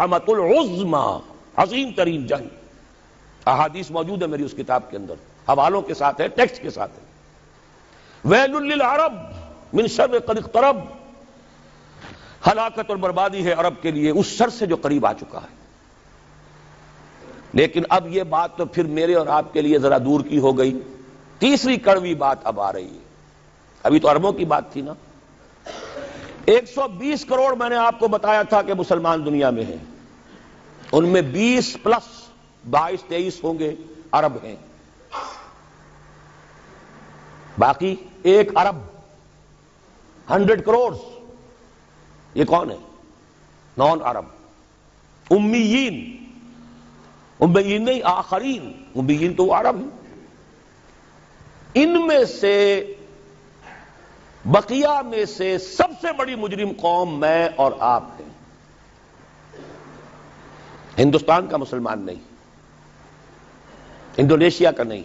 الملحمۃ العظمی، عظیم ترین جنگ. احادیث موجود ہے میری اس کتاب کے اندر، حوالوں کے ساتھ ہے، ٹیکسٹ کے ساتھ ہے. ویل للعرب من شر قد اقترب، ہلاکت اور بربادی ہے عرب کے لیے اس شر سے جو قریب آ چکا ہے. لیکن اب یہ بات تو پھر میرے اور آپ کے لیے ذرا دور کی ہو گئی. تیسری کڑوی بات اب آ رہی ہے. ابھی تو اربوں کی بات تھی نا. 120 کروڑ میں نے آپ کو بتایا تھا کہ مسلمان دنیا میں ہیں، ان میں 20 پلس 22-23 ہوں گے عرب ہیں، باقی 1 ارب 100 کروڑ یہ کون ہے؟ نان عرب، امیین. امیین نہیں، آخرین. امیین تو عرب ہیں. ان میں سے بقیہ میں سے سب سے بڑی مجرم قوم میں اور آپ ہیں. ہندوستان کا مسلمان نہیں، انڈونیشیا کا نہیں،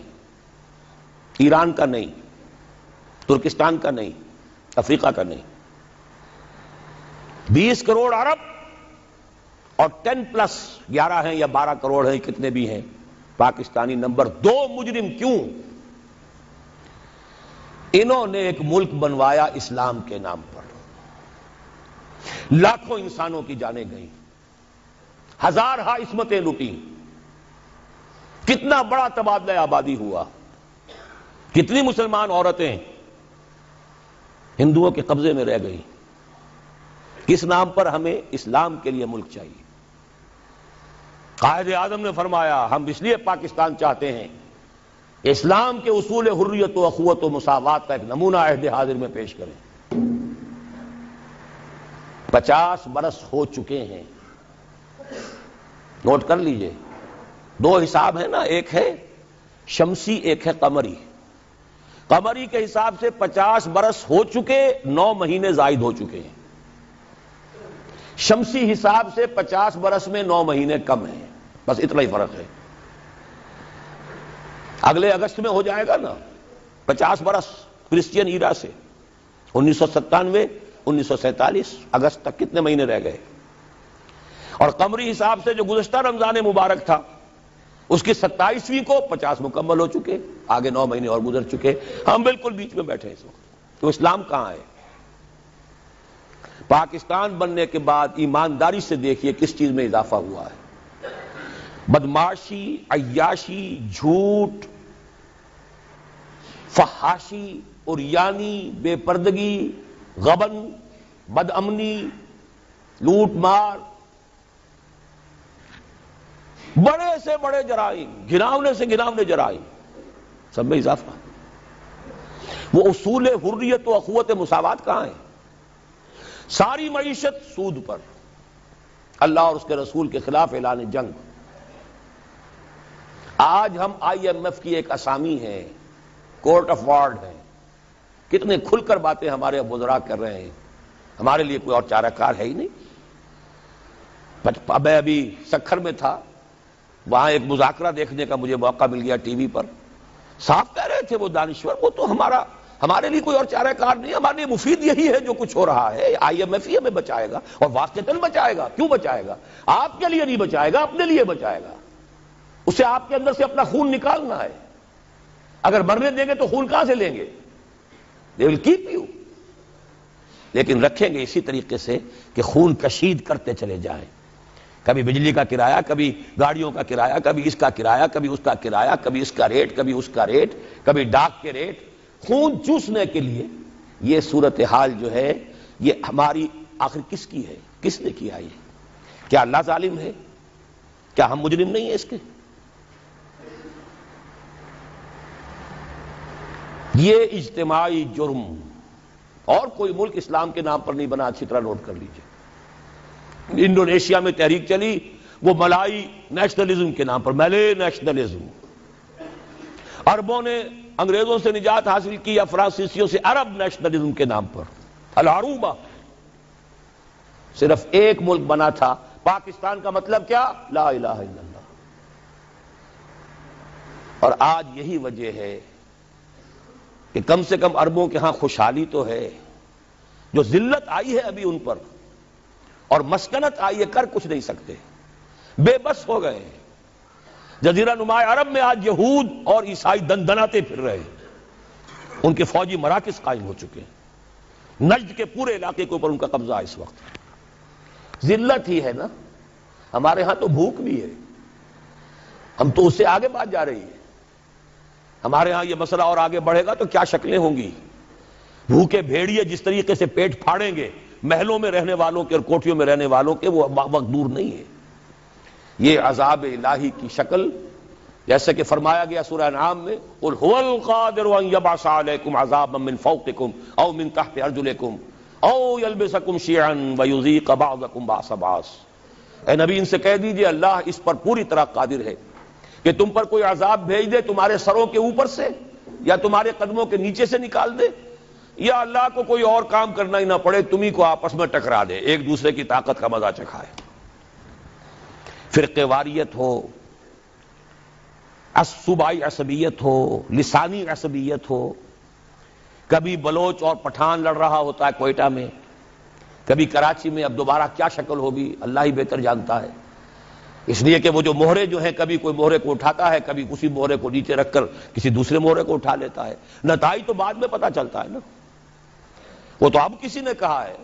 ایران کا نہیں، ترکستان کا نہیں، افریقہ کا نہیں. 20 کروڑ عرب اور 10 پلس 11 ہیں یا 12 کروڑ ہیں، کتنے بھی ہیں پاکستانی نمبر 2 مجرم. کیوں؟ انہوں نے ایک ملک بنوایا اسلام کے نام پر، لاکھوں انسانوں کی جانیں گئیں، ہزارہا عصمتیں لوٹیں، کتنا بڑا تبادلہ آبادی ہوا، کتنی مسلمان عورتیں ہندوؤں کے قبضے میں رہ گئیں. کس نام پر؟ ہمیں اسلام کے لیے ملک چاہیے. قائد اعظم نے فرمایا ہم اس لیے پاکستان چاہتے ہیں، اسلام کے اصول حریت و اخوت و مساوات کا ایک نمونہ عہد حاضر میں پیش کریں. 50 برس ہو چکے ہیں. نوٹ کر لیجئے، 2 حساب ہیں نا، ایک ہے شمسی، ایک ہے قمری. قمری کے حساب سے 50 برس ہو چکے، 9 مہینے زائد ہو چکے ہیں. شمسی حساب سے 50 برس میں 9 مہینے کم ہیں، بس اتنا ہی فرق ہے. اگلے اگست میں ہو جائے گا نا 50 برس کرسچین ایرا سے. 1997 1947 اگست تک کتنے مہینے رہ گئے؟ اور قمری حساب سے جو گزشتہ رمضان مبارک تھا اس کی 27ویں کو 50 مکمل ہو چکے، آگے 9 مہینے اور گزر چکے. ہم بالکل بیچ میں بیٹھے اس وقت. تو اسلام کہاں ہے؟ پاکستان بننے کے بعد ایمانداری سے دیکھیے کس چیز میں اضافہ ہوا ہے. بدمعاشی، عیاشی، جھوٹ، فحاشی، عریانی، بے پردگی، غبن، بد امنی، لوٹ مار، بڑے سے بڑے جرائم، گھناونے سے گھناونے جرائم، سب میں اضافہ. وہ اصول حریت و اخوت مساوات کہاں ہیں؟ ساری معیشت سود پر، اللہ اور اس کے رسول کے خلاف اعلان جنگ. آج ہم IMF کی ایک اسامی ہیں، کورٹ آف وارڈ ہیں. کتنے کھل کر باتیں ہمارے وزراء کر رہے ہیں. ہمارے لیے کوئی اور چارہ کار ہے ہی نہیں. میں ابھی سکھر میں تھا، وہاں ایک مذاکرہ دیکھنے کا مجھے موقع مل گیا ٹی وی پر. صاف کہہ رہے تھے وہ دانشور، وہ تو ہمارے لیے کوئی اور چارہ کار نہیں، ہمارے لیے مفید یہی ہے جو کچھ ہو رہا ہے. IMF ہی ہمیں بچائے گا، اور واقعتاً بچائے گا. کیوں بچائے گا؟ آپ کے لیے نہیں بچائے گا، اپنے لیے بچائے گا. اسے آپ کے اندر سے اپنا خون نکالنا ہے. اگر مرنے دیں گے تو خون کہاں سے لیں گے؟ They will keep you. لیکن رکھیں گے اسی طریقے سے کہ خون کشید کرتے چلے جائیں. کبھی بجلی کا کرایہ، کبھی گاڑیوں کا کرایہ، کبھی اس کا کرایہ، کبھی اس کا کرایہ، کبھی اس کا ریٹ، کبھی اس کا ریٹ، کبھی ڈاک کے ریٹ، خون چوسنے کے لیے. یہ صورتحال جو ہے یہ ہماری آخر کس کی ہے؟ کس نے کیا یہ؟ کیا اللہ ظالم ہے؟ کیا ہم مجرم نہیں ہیں اس کے؟ یہ اجتماعی جرم، اور کوئی ملک اسلام کے نام پر نہیں بنا. اچھی طرح نوٹ کر لیجئے. انڈونیشیا میں تحریک چلی وہ ملائی نیشنلزم کے نام پر، ملے نیشنلزم. عربوں نے انگریزوں سے نجات حاصل کی، یا فرانسیسیوں سے، عرب نیشنلزم کے نام پر. العروبہ. صرف ایک ملک بنا تھا پاکستان. کا مطلب کیا؟ لا الہ الا اللہ. اور آج یہی وجہ ہے کہ کم سے کم عربوں کے ہاں خوشحالی تو ہے. جو ذلت آئی ہے ابھی ان پر، اور مسکنت آئی ہے، کر کچھ نہیں سکتے. بے بس ہو گئے ہیں۔ جزیرہ نما عرب میں آج یہود اور عیسائی دندناتے پھر رہے ہیں، ان کے فوجی مراکز قائم ہو چکے ہیں، نجد کے پورے علاقے کے اوپر ان کا قبضہ ہے اس وقت۔ ذلت ہی ہے نا، ہمارے ہاں تو بھوک بھی ہے، ہم تو اس سے آگے بات جا رہی ہے۔ ہمارے ہاں یہ مسئلہ اور آگے بڑھے گا تو کیا شکلیں ہوں گی۔ بھوکے بھیڑیے جس طریقے سے پیٹ پھاڑیں گے محلوں میں رہنے والوں کے اور کوٹھیوں میں رہنے والوں کے، وہ وقت دور نہیں ہے۔ یہ عذاب الہی کی شکل، جیسے کہ فرمایا گیا سورہ انعام میں، قل هو القادر ان يبعث عليكم عذابا من فوقكم او من تحت ارجلكم او يلبسكم شيعا ويذيق بعضكم بعض بعض۔ اے نبی ان سے کہہ دیجئے اللہ اس پر پوری طرح قادر ہے کہ تم پر کوئی عذاب بھیج دے تمہارے سروں کے اوپر سے یا تمہارے قدموں کے نیچے سے نکال دے، یا اللہ کو کوئی اور کام کرنا ہی نہ پڑے، تمہیں کو آپس میں ٹکرا دے، ایک دوسرے کی طاقت کا مزہ چکھائے۔ فرقے واریت ہو، صوبائی عصبیت ہو، لسانی عصبیت ہو، کبھی بلوچ اور پٹھان لڑ رہا ہوتا ہے کوئٹہ میں، کبھی کراچی میں، اب دوبارہ کیا شکل ہوگی اللہ ہی بہتر جانتا ہے۔ اس لیے کہ وہ جو مہرے جو ہیں، کبھی کوئی مہرے کو اٹھاتا ہے، کبھی اسی مہرے کو نیچے رکھ کر کسی دوسرے مہرے کو اٹھا لیتا ہے، نتائج تو بعد میں پتہ چلتا ہے نا۔ وہ تو اب کسی نے کہا ہے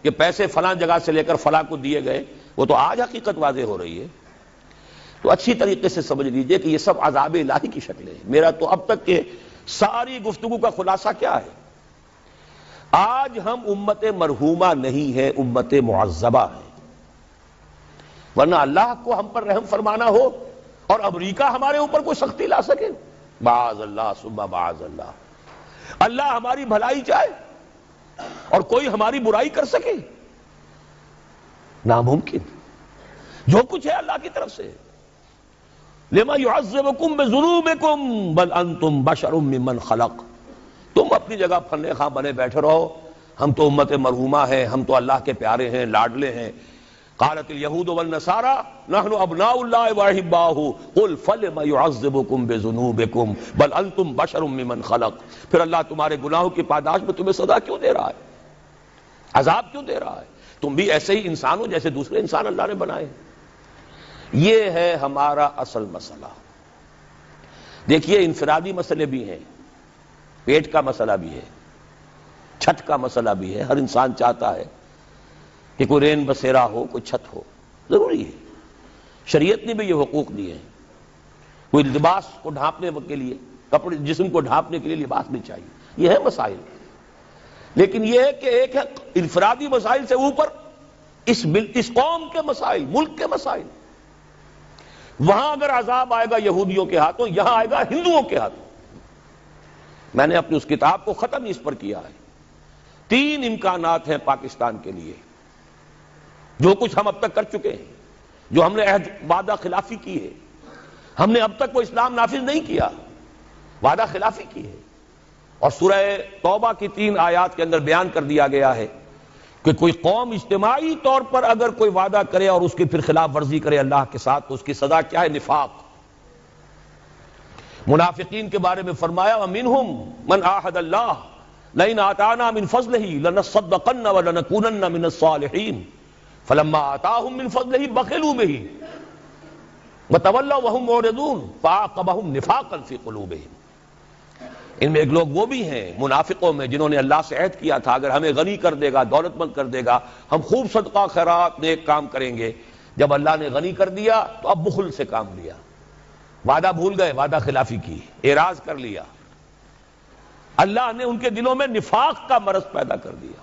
کہ پیسے فلاں جگہ سے لے کر فلاں کو دیے گئے، وہ تو آج حقیقت واضح ہو رہی ہے۔ تو اچھی طریقے سے سمجھ لیجئے کہ یہ سب عذاب الہی کی شکلیں ہیں۔ میرا تو اب تک کے ساری گفتگو کا خلاصہ کیا ہے؟ آج ہم امت مرحومہ نہیں ہے، امت معذبہ ہے، ورنہ اللہ کو ہم پر رحم فرمانا ہو اور امریکہ ہمارے اوپر کوئی سختی لا سکے، معاذ اللہ ثم معاذ اللہ، اللہ ہماری بھلائی چاہے اور کوئی ہماری برائی کر سکے، ناممکن۔ جو کچھ ہے اللہ کی طرف سے۔ لما يعذبكم بذنوبكم بل انتم بشر ممن خلق۔ تم اپنی جگہ پھرنے خواہ بنے بیٹھے رہو، ہم تو امت مرحومہ ہیں، ہم تو اللہ کے پیارے ہیں، لاڈلے ہیں۔ قالت اليهود والنصارى نحن ابناء الله واحباؤه قل فلم يعذبكم بذنوبكم بل انتم بشر ممن خلق۔ پھر اللہ تمہارے گناہوں کی پاداش میں تمہیں سزا کیوں دے رہا ہے، عذاب کیوں دے رہا ہے؟ تم بھی ایسے ہی انسان ہو جیسے دوسرے انسان اللہ نے بنائے۔ یہ ہے ہمارا اصل مسئلہ۔ دیکھیے انفرادی مسئلے بھی ہیں، پیٹ کا مسئلہ بھی ہے، چھت کا مسئلہ بھی ہے۔ ہر انسان چاہتا ہے کہ کوئی رین بسیرا ہو، کوئی چھت ہو، ضروری ہے۔ شریعت نے بھی یہ حقوق دیے ہیں۔ کوئی لباس کو ڈھانپنے کے لیے، کپڑے جسم کو ڈھانپنے کے لیے لباس بھی چاہیے، یہ ہے مسائل۔ لیکن یہ ہے کہ ایک ہے انفرادی مسائل سے اوپر اس قوم کے مسائل، ملک کے مسائل۔ وہاں اگر عذاب آئے گا یہودیوں کے ہاتھوں، یہاں آئے گا ہندوؤں کے ہاتھوں۔ میں نے اپنی اس کتاب کو ختم اس پر کیا ہے۔ 3 امکانات ہیں پاکستان کے لیے، جو کچھ ہم اب تک کر چکے ہیں، جو ہم نے عہد وعدہ خلافی کی ہے۔ ہم نے اب تک وہ اسلام نافذ نہیں کیا، وعدہ خلافی کی ہے۔ اور سورہ توبہ کی 3 آیات کے اندر بیان کر دیا گیا ہے کہ کوئی قوم اجتماعی طور پر اگر کوئی وعدہ کرے اور اس کی پھر خلاف ورزی کرے اللہ کے ساتھ تو اس کی سزا کیا ہے؟ نفاق۔ منافقین کے بارے میں فرمایا وَمِنْهُمْ مَنْ عَاهَدَ اللَّهَ لَئِنْ آتَانَا مِنْ فَضْلِهِ لَنَصَّدَّقَنَّ وَلَنَكُونَنَّ مِنَ الصَّالِحِينَ فَلَمَّا آتَاهُم مِنْ فَضْلِهِ بَخِلُوا بِهِ وَتَوَلَّوْا وَهُمْ مُعْرِضُونَ فَأَعْقَبَهُمْ نِفَاقًا فِي قُلُوبِهِمْ۔ ان میں ایک لوگ وہ بھی ہیں منافقوں میں جنہوں نے اللہ سے عہد کیا تھا اگر ہمیں غنی کر دے گا، دولت مند کر دے گا، ہم خوب صدقہ خیرات نیک کام کریں گے۔ جب اللہ نے غنی کر دیا تو اب بخل سے کام لیا، وعدہ بھول گئے، وعدہ خلافی کی، اعراض کر لیا۔ اللہ نے ان کے دلوں میں نفاق کا مرض پیدا کر دیا۔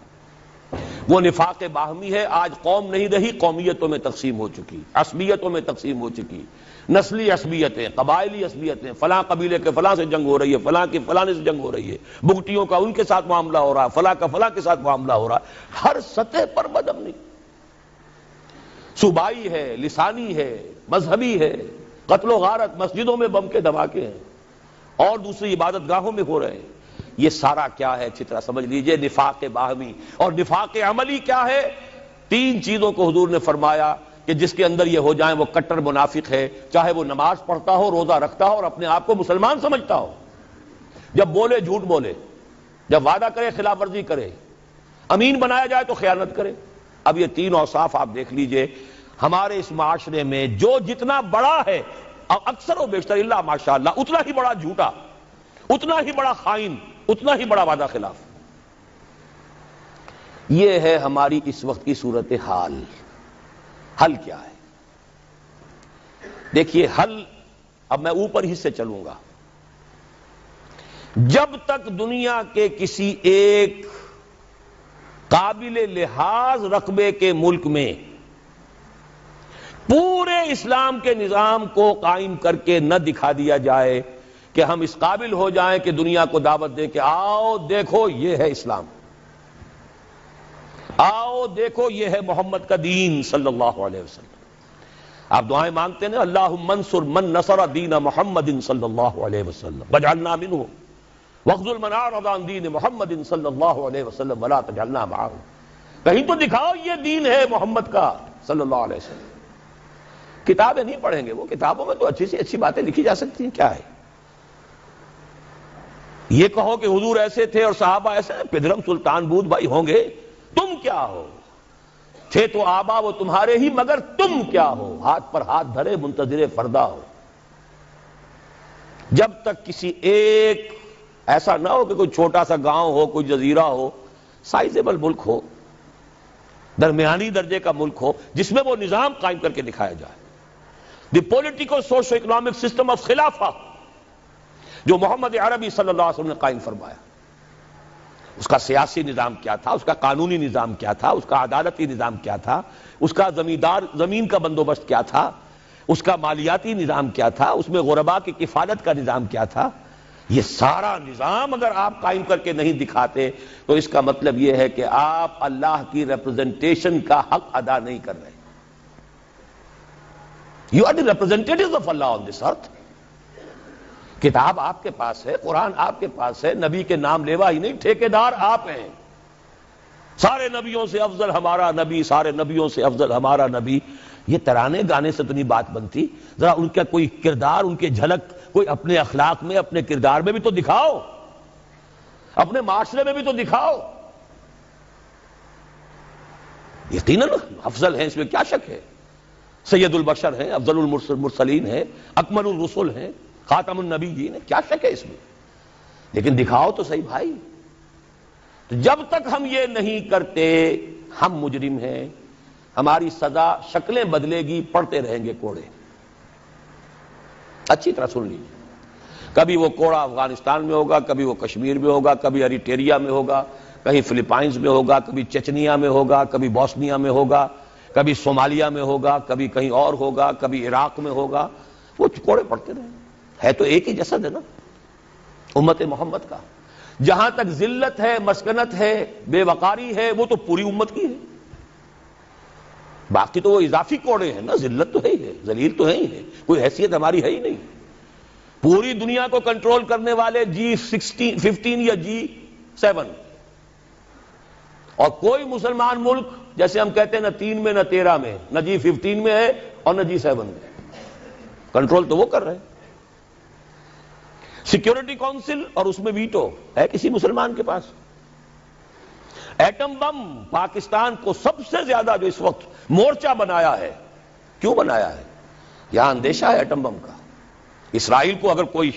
وہ نفاق باہمی ہے۔ آج قوم نہیں رہی، قومیتوں میں تقسیم ہو چکی، عصبیتوں میں تقسیم ہو چکی، نسلی عصبیتیں، قبائلی عصبیتیں، فلاں قبیلے کے فلاں سے جنگ ہو رہی ہے، فلاں کی فلاں سے جنگ ہو رہی ہے، بگٹیوں کا ان کے ساتھ معاملہ ہو رہا ہے، فلاں کا فلاں کے ساتھ معاملہ ہو رہا ہے۔ ہر سطح پر بدامنی، صوبائی ہے، لسانی ہے، مذہبی ہے، قتل و غارت، مسجدوں میں بم کے دھماکے ہیں اور دوسری عبادت گاہوں میں ہو رہے ہیں۔ یہ سارا کیا ہے؟ اچھی طرح سمجھ لیجئے، نفاق باہمی۔ اور نفاق عملی کیا ہے؟ 3 چیزوں کو حضور نے فرمایا کہ جس کے اندر یہ ہو جائیں وہ کٹر منافق ہے، چاہے وہ نماز پڑھتا ہو، روزہ رکھتا ہو اور اپنے آپ کو مسلمان سمجھتا ہو، جب بولے جھوٹ بولے، جب وعدہ کرے خلاف ورزی کرے، امین بنایا جائے تو خیانت کرے۔ اب یہ 3 اوصاف آپ دیکھ لیجئے، ہمارے اس معاشرے میں جو جتنا بڑا ہے اکثر و بیشتر اللہ ماشاءاللہ اتنا ہی بڑا جھوٹا، اتنا ہی بڑا خائن، اتنا ہی بڑا وعدہ خلاف. یہ ہے ہماری اس وقت کی صورتحال. حل کیا ہے؟ دیکھیے حل، اب میں اوپر ہی سے چلوں گا. جب تک دنیا کے کسی ایک قابل لحاظ رقبے کے ملک میں پورے اسلام کے نظام کو قائم کر کے نہ دکھا دیا جائے کہ ہم اس قابل ہو جائیں کہ دنیا کو دعوت دیں کہ آؤ دیکھو یہ ہے اسلام، آؤ دیکھو یہ ہے محمد کا دین صلی اللہ علیہ وسلم. آپ دعائیں مانگتے ہیں اللہم انصر من نصر دین محمد صلی اللہ علیہ وسلم واجعلنا منہم واخذل من اعرض عن دین محمد صلی اللہ علیہ وسلم ولا تجعلنا معهم. کہیں تو دکھاؤ یہ دین ہے محمد کا صلی اللہ علیہ وسلم. کتابیں نہیں پڑھیں گے، وہ کتابوں میں تو اچھی سی اچھی باتیں لکھی جا سکتی ہیں. کیا ہے یہ کہو کہ حضور ایسے تھے اور صحابہ ایسے، پدرم سلطان بود بھائی ہوں گے، تم کیا ہو؟ تھے تو آبا وہ تمہارے ہی، مگر تم کیا ہو؟ ہاتھ پر ہاتھ دھرے منتظر فردا ہو. جب تک کسی ایک ایسا نہ ہو کہ کوئی چھوٹا سا گاؤں ہو، کوئی جزیرہ ہو، سائزیبل ملک ہو، درمیانی درجے کا ملک ہو، جس میں وہ نظام قائم کر کے دکھایا جائے. The political socio economic system of خلافہ جو محمد عربی صلی اللہ علیہ وسلم نے قائم فرمایا، اس کا سیاسی نظام کیا تھا، اس کا قانونی نظام کیا تھا، اس کا عدالتی نظام کیا تھا، اس کا زمین کا بندوبست کیا تھا، اس کا مالیاتی نظام کیا تھا، اس میں غرباء کی کفالت کا نظام کیا تھا. یہ سارا نظام اگر آپ قائم کر کے نہیں دکھاتے تو اس کا مطلب یہ ہے کہ آپ اللہ کی ریپرزنٹیشن کا حق ادا نہیں کر رہے. You are the representatives of Allah on this earth. کتاب آپ کے پاس ہے، قرآن آپ کے پاس ہے، نبی کے نام لیوا ہی نہیں، ٹھیکیدار آپ ہیں. سارے نبیوں سے افضل ہمارا نبی، سارے نبیوں سے افضل ہمارا نبی. یہ ترانے گانے سے تو نہیں بات بنتی. ذرا ان کا کوئی کردار، ان کے جھلک کوئی اپنے اخلاق میں، اپنے کردار میں بھی تو دکھاؤ، اپنے معاشرے میں بھی تو دکھاؤ. یقیناً افضل ہیں، اس میں کیا شک ہے. سید البشر ہیں، افضل المرسلین ہیں، اکمل الرسل ہیں، خاتم النبیین ہیں، کیا شک ہے اس میں. لیکن دکھاؤ تو صحیح بھائی. تو جب تک ہم یہ نہیں کرتے ہم مجرم ہیں. ہماری سزا شکلیں بدلے گی، پڑھتے رہیں گے کوڑے. اچھی طرح سن لیجیے. کبھی وہ کوڑا افغانستان میں ہوگا، کبھی وہ کشمیر میں ہوگا، کبھی اریٹریا میں ہوگا، کہیں فلپائنز میں ہوگا، کبھی چچنیا میں ہوگا، کبھی بوسنیا میں ہوگا، کبھی صومالیہ میں ہوگا، کبھی کہیں اور ہوگا، کبھی عراق میں ہوگا. وہ کوڑے پڑتے رہیں. ہے تو ایک ہی جسد ہے نا امت محمد کا. جہاں تک ذلت ہے، مسکنت ہے، بے وقاری ہے، وہ تو پوری امت کی ہے. باقی تو وہ اضافی کوڑے ہیں نا. ذلت تو ہے ہی ہے، ذلیل تو ہے ہی ہے، کوئی حیثیت ہماری ہے ہی نہیں. پوری دنیا کو کنٹرول کرنے والے G15 یا G7، اور کوئی مسلمان ملک جیسے ہم کہتے ہیں نہ 3 میں نہ 13 میں، نہ G15 میں ہے اور نہ G7 میں. کنٹرول تو وہ کر رہے ہیں. سیکیورٹی کونسل اور اس میں ویٹو ہے کسی مسلمان کے پاس. ایٹم بم پاکستان کو سب سے زیادہ جو اس وقت مورچہ بنایا ہے، کیوں بنایا ہے؟ یہاں اندیشہ ہے ایٹم بم کا. اسرائیل کو اگر کوئی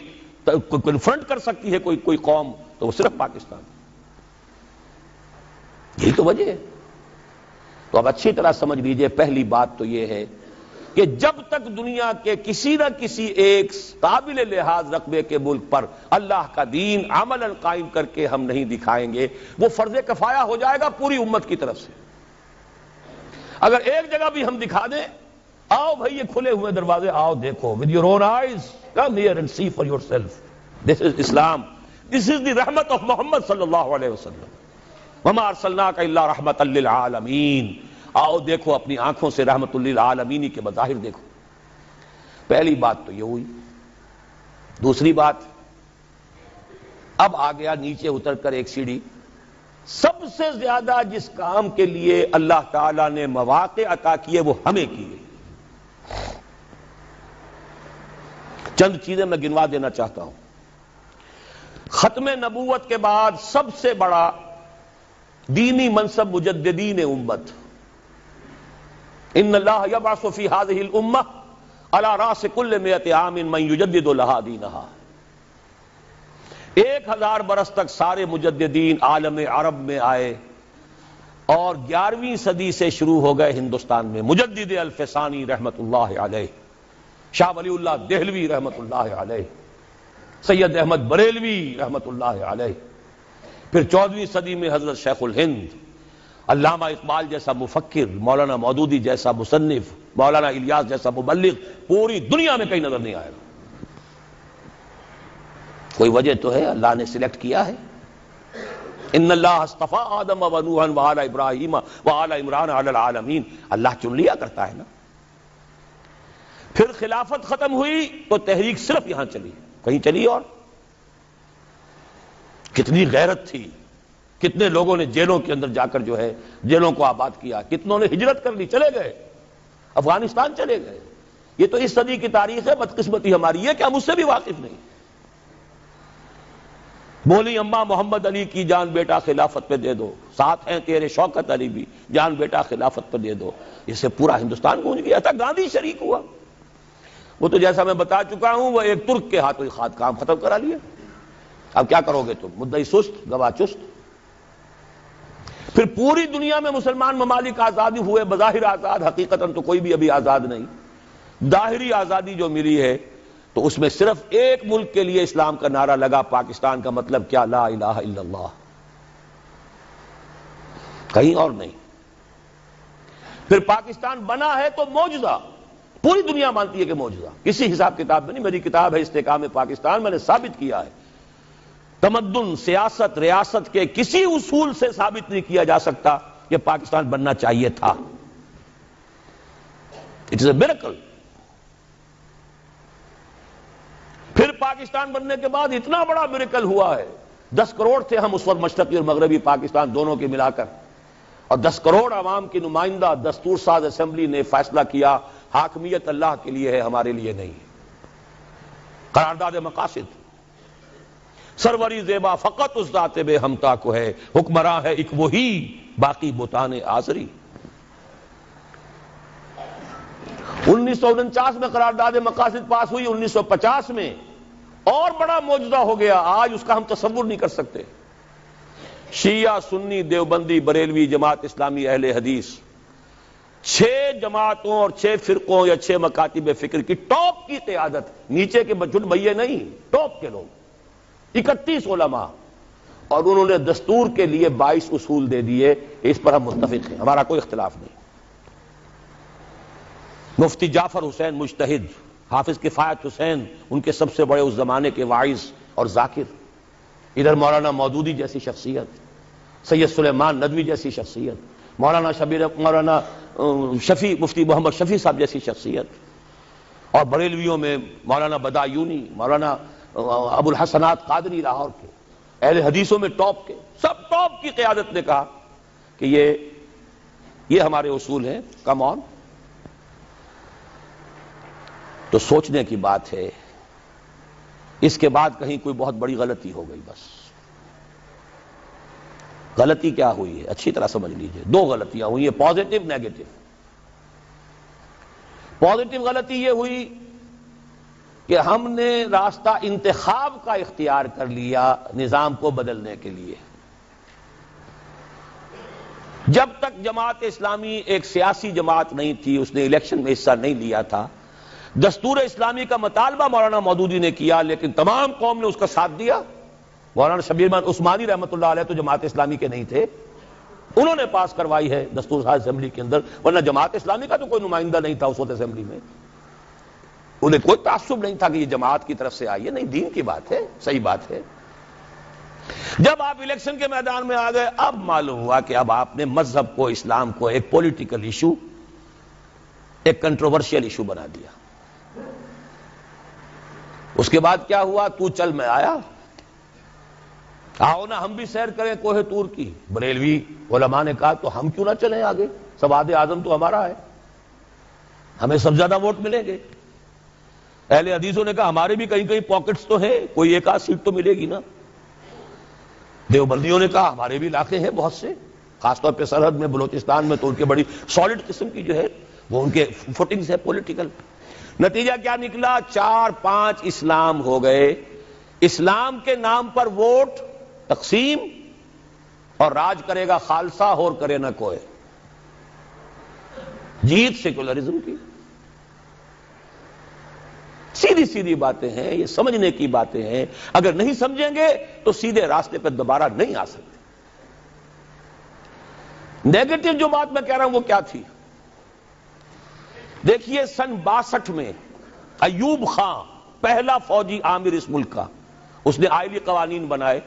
کنفرنٹ کر سکتی ہے کوئی قوم تو وہ صرف پاکستان. یہی تو وجہ ہے. تو اب اچھی طرح سمجھ لیجئے، پہلی بات تو یہ ہے کہ جب تک دنیا کے کسی نہ کسی ایک قابل لحاظ رقبے کے ملک پر اللہ کا دین عملاً قائم کر کے ہم نہیں دکھائیں گے، وہ فرض کفایہ ہو جائے گا پوری امت کی طرف سے. اگر ایک جگہ بھی ہم دکھا دیں، آؤ بھائی یہ کھلے ہوئے دروازے، آؤ دیکھو with your own eyes, come here and see for yourself. This is Islam. This is the رحمت of محمد صلی اللہ علیہ وسلم. وما ارسلناک الا رحمۃ للعالمین. آؤ دیکھو اپنی آنکھوں سے رحمت للعالمین کے مظاہر دیکھو. پہلی بات تو یہ ہوئی. دوسری بات، اب آ گیا نیچے اتر کر ایک سیڑھی. سب سے زیادہ جس کام کے لیے اللہ تعالیٰ نے مواقع عطا کیے وہ ہمیں کیے. چند چیزیں میں گنوا دینا چاہتا ہوں. ختم نبوت کے بعد سب سے بڑا دینی منصب مجددین امت، ان اللہ یبعث فی ہذہ الامہ علی راس کل مئۃ عام من یجدد لہا دینہا. 1000 برس تک سارے مجددین عالم عرب میں آئے اور 11ویں صدی سے شروع ہو گئے ہندوستان میں. مجدد الفسانی رحمت اللہ علیہ، شاہ ولی اللہ دہلوی رحمت اللہ علیہ، سید احمد بریلوی رحمت اللہ علیہ، پھر 14ویں صدی میں حضرت شیخ الہند، علامہ اقبال جیسا مفکر، مولانا مودودی جیسا مصنف، مولانا الیاس جیسا مبلغ پوری دنیا میں کہیں نظر نہیں آئے گا. کوئی وجہ تو ہے، اللہ نے سلیکٹ کیا ہے. ان اللہ اصطفیٰ آدم و نوحا وآل ابراہیم وآل عمران علی العالمین. اللہ چن لیا کرتا ہے نا. پھر خلافت ختم ہوئی تو تحریک صرف یہاں چلی، کہیں چلی. اور کتنی غیرت تھی، کتنے لوگوں نے جیلوں کے اندر جا کر جو ہے جیلوں کو آباد کیا، کتنوں نے ہجرت کر لی، چلے گئے افغانستان چلے گئے. یہ تو اس صدی کی تاریخ ہے. بدقسمتی ہماری ہے کہ ہم اس سے بھی واقف نہیں. بولی اماں محمد علی کی جان بیٹا خلافت پہ دے دو، ساتھ ہیں تیرے شوکت علی بھی، جان بیٹا خلافت پہ دے دو. اس سے پورا ہندوستان گونج گیا تھا. گاندھی شریک ہوا. وہ تو جیسا میں بتا چکا ہوں، وہ ایک ترک کے ہاتھوں خاد کام ختم کرا لیا. اب کیا کرو گے تم؟ مدعی سست گواہ چست. پھر پوری دنیا میں مسلمان ممالک آزادی ہوئے، بظاہر آزاد، حقیقتاً تو کوئی بھی ابھی آزاد نہیں. ظاہری آزادی جو ملی ہے تو اس میں صرف ایک ملک کے لیے اسلام کا نعرہ لگا. پاکستان کا مطلب کیا؟ لا الہ الا اللہ، کہیں اور نہیں. پھر پاکستان بنا ہے تو معجزہ، پوری دنیا مانتی ہے کہ معجزہ. کسی حساب کتاب میں نہیں. میری کتاب ہے استحکام پاکستان، میں نے ثابت کیا ہے تمدن، سیاست، ریاست کے کسی اصول سے ثابت نہیں کیا جا سکتا کہ پاکستان بننا چاہیے تھا. It is a miracle. پھر پاکستان بننے کے بعد اتنا بڑا میریکل ہوا ہے. 10 کروڑ تھے ہم اس وقت، مشرقی اور مغربی پاکستان دونوں کے ملا کر، اور 10 کروڑ عوام کی نمائندہ دستور ساز اسمبلی نے فیصلہ کیا حاکمیت اللہ کے لیے ہے، ہمارے لیے نہیں. قرارداد مقاصد، سروری زیبا فقط اس ذات بے ہمتا کو ہے، حکمراں ہے ایک وہی باقی بتان آزری. 1949 میں قرارداد مقاصد پاس ہوئی. 1950 میں اور بڑا معجزہ ہو گیا، آج اس کا ہم تصور نہیں کر سکتے. شیعہ، سنی، دیوبندی، بریلوی، جماعت اسلامی، اہل حدیث، 6 جماعتوں اور 6 فرقوں یا 6 مکاتب فکر کی ٹاپ کی قیادت، نیچے کے بچڑ بھئیے نہیں، ٹاپ کے لوگ، 31 علماء، اور انہوں نے دستور کے لیے 22 اصول دے دیے. اس پر ہم متفق ہیں، ہمارا کوئی اختلاف نہیں. مفتی جعفر حسین مجتہد، حافظ کفایت حسین ان کے سب سے بڑے اس زمانے کے واعظ اور ذاکر، ادھر مولانا مودودی جیسی شخصیت، سید سلیمان ندوی جیسی شخصیت، مولانا شفیع، مفتی محمد شفیع صاحب جیسی شخصیت، اور بریلویوں میں مولانا بدایونی، مولانا ابو الحسنات قادری لاہور کے، اہل حدیثوں میں ٹاپ کے، سب ٹاپ کی قیادت نے کہا کہ یہ ہمارے اصول ہیں. کم آن. تو سوچنے کی بات ہے اس کے بعد کہیں کوئی بہت بڑی غلطی ہو گئی. بس غلطی کیا ہوئی ہے اچھی طرح سمجھ لیجئے. 2 غلطیاں ہوئی ہیں، پازیٹو نیگیٹو. پازیٹو غلطی یہ ہوئی کہ ہم نے راستہ انتخاب کا اختیار کر لیا نظام کو بدلنے کے لیے. جب تک جماعت اسلامی ایک سیاسی جماعت نہیں تھی، اس نے الیکشن میں حصہ نہیں لیا تھا، دستور اسلامی کا مطالبہ مولانا مودودی نے کیا لیکن تمام قوم نے اس کا ساتھ دیا. مولانا شبیر احمد عثمانی رحمت اللہ علیہ تو جماعت اسلامی کے نہیں تھے، انہوں نے پاس کروائی ہے دستور ساز اسمبلی کے اندر، ورنہ جماعت اسلامی کا تو کوئی نمائندہ نہیں تھا اس وقت اسمبلی میں. انہیں کوئی تعصب نہیں تھا کہ یہ جماعت کی طرف سے آئی ہے، نہیں، دین کی بات ہے، صحیح بات ہے. جب آپ الیکشن کے میدان میں آ گئے، اب معلوم ہوا کہ اب آپ نے مذہب کو، اسلام کو ایک پولیٹیکل ایشو، ایک کنٹروورشل ایشو بنا دیا. اس کے بعد کیا ہوا؟ تو چل میں آیا، آؤ نا ہم بھی سیر کریں کوہ طور کی. بریلوی علماء نے کہا تو ہم کیوں نہ چلیں آگے، سواد اعظم تو ہمارا ہے، ہمیں سب زیادہ ووٹ ملیں گے. اہل حدیثوں نے کہا ہمارے بھی کہیں کہیں پاکٹس تو ہیں، کوئی 1 آدھ سیٹ تو ملے گی نا. دیوبندیوں نے کہا ہمارے بھی علاقے ہیں بہت سے، خاص طور پہ سرحد میں، بلوچستان میں تو ان کے بڑی سالڈ قسم کی جو ہے وہ ان کے فوٹنگز ہے پولیٹیکل. نتیجہ کیا نکلا؟ 4-5 اسلام ہو گئے. اسلام کے نام پر ووٹ تقسیم اور راج کرے گا خالصہ اور کرے نہ کوئی. جیت سیکولرزم کی. سیدھی سیدھی باتیں ہیں، یہ سمجھنے کی باتیں ہیں. اگر نہیں سمجھیں گے تو سیدھے راستے پہ دوبارہ نہیں آ سکتے. نیگیٹو جو بات میں کہہ رہا ہوں وہ کیا تھی؟ دیکھیے سن 62 میں ایوب خان پہلا فوجی عامر اس ملک کا، اس نے آئلی قوانین بنائے.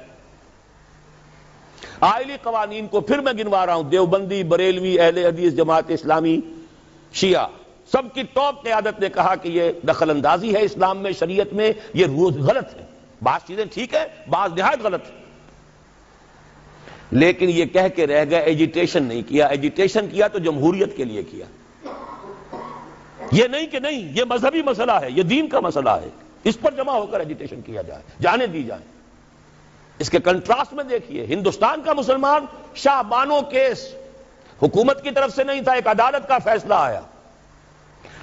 آئلی قوانین کو پھر میں گنوا رہا ہوں، دیوبندی، بریلوی، اہل حدیث، جماعت اسلامی، شیعہ، سب کی ٹاپ قیادت نے کہا کہ یہ دخل اندازی ہے اسلام میں، شریعت میں، یہ روز غلط ہے. بعض چیزیں ٹھیک ہے، بعض نہایت غلط ہے. لیکن یہ کہہ کے رہ گئے، ایجیٹیشن نہیں کیا. ایجیٹیشن کیا تو جمہوریت کے لیے کیا. یہ نہیں کہ نہیں یہ مذہبی مسئلہ ہے، یہ دین کا مسئلہ ہے، اس پر جمع ہو کر ایجیٹیشن کیا جائے، جانے دی جائے. اس کے کنٹراسٹ میں دیکھیے، ہندوستان کا مسلمان شاہ بانو کیس حکومت کی طرف سے نہیں تھا، ایک عدالت کا فیصلہ آیا،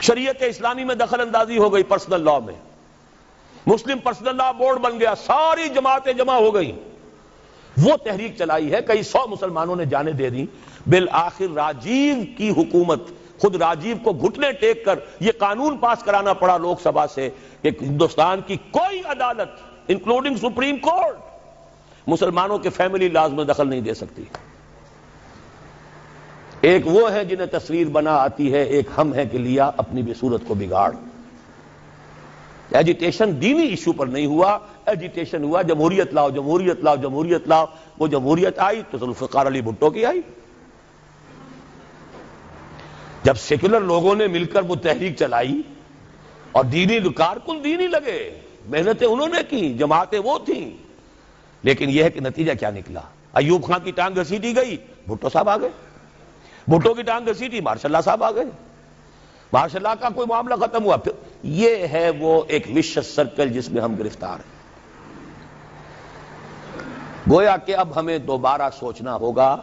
شریعت اسلامی میں دخل اندازی ہو گئی پرسنل لا میں. مسلم پرسنل لا بورڈ بن گیا، ساری جماعتیں جمع ہو گئی، وہ تحریک چلائی ہے، کئی 100 مسلمانوں نے جانیں دے دی. بالآخر راجیو کی حکومت، خود راجیو کو گھٹنے ٹیک کر یہ قانون پاس کرانا پڑا لوک سبھا سے کہ ہندوستان کی کوئی عدالت انکلوڈنگ سپریم کورٹ مسلمانوں کے فیملی لاز میں دخل نہیں دے سکتی. ایک وہ ہے جنہیں تصویر بنا آتی ہے، ایک ہم ہیں کہ لیا اپنی بھی صورت کو بگاڑ. ایجیٹیشن دینی ایشو پر نہیں ہوا، ایجیٹیشن ہوا جمہوریت لاؤ، جمہوریت لاؤ، جمہوریت لاؤ. وہ جمہوریت آئی تو ذوالفقار علی بھٹو کی آئی. جب سیکولر لوگوں نے مل کر وہ تحریک چلائی اور دینی کارکن دینی لگے، محنتیں انہوں نے کی، جماعتیں وہ تھیں. لیکن یہ ہے کہ نتیجہ کیا نکلا؟ ایوب خان کی ٹانگ گھسیٹی گئی، بھٹو صاحب آ گئے. بھٹو کی ٹانگ گھسیٹی، ماشاء اللہ صاحب آ گئے. ماشاء اللہ کا کوئی معاملہ ختم ہوا. پھر یہ ہے وہ ایک وشس سرکل جس میں ہم گرفتار ہیں. گویا کہ اب ہمیں دوبارہ سوچنا ہوگا.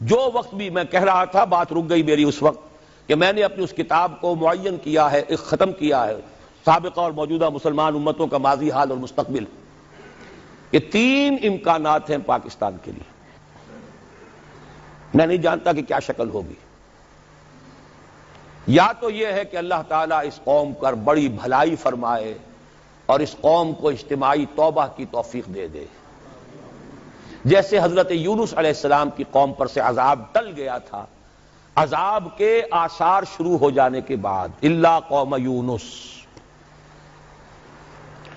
جو وقت بھی میں کہہ رہا تھا، بات رک گئی میری اس وقت کہ میں نے اپنی اس کتاب کو معین کیا ہے، ختم کیا ہے، سابقہ اور موجودہ مسلمان امتوں کا ماضی، حال اور مستقبل. یہ 3 امکانات ہیں پاکستان کے لیے. میں نہیں جانتا کہ کیا شکل ہوگی. یا تو یہ ہے کہ اللہ تعالیٰ اس قوم پر بڑی بھلائی فرمائے اور اس قوم کو اجتماعی توبہ کی توفیق دے دے، جیسے حضرت یونس علیہ السلام کی قوم پر سے عذاب ٹل گیا تھا. عذاب کے آثار شروع ہو جانے کے بعد الا قوم یونس،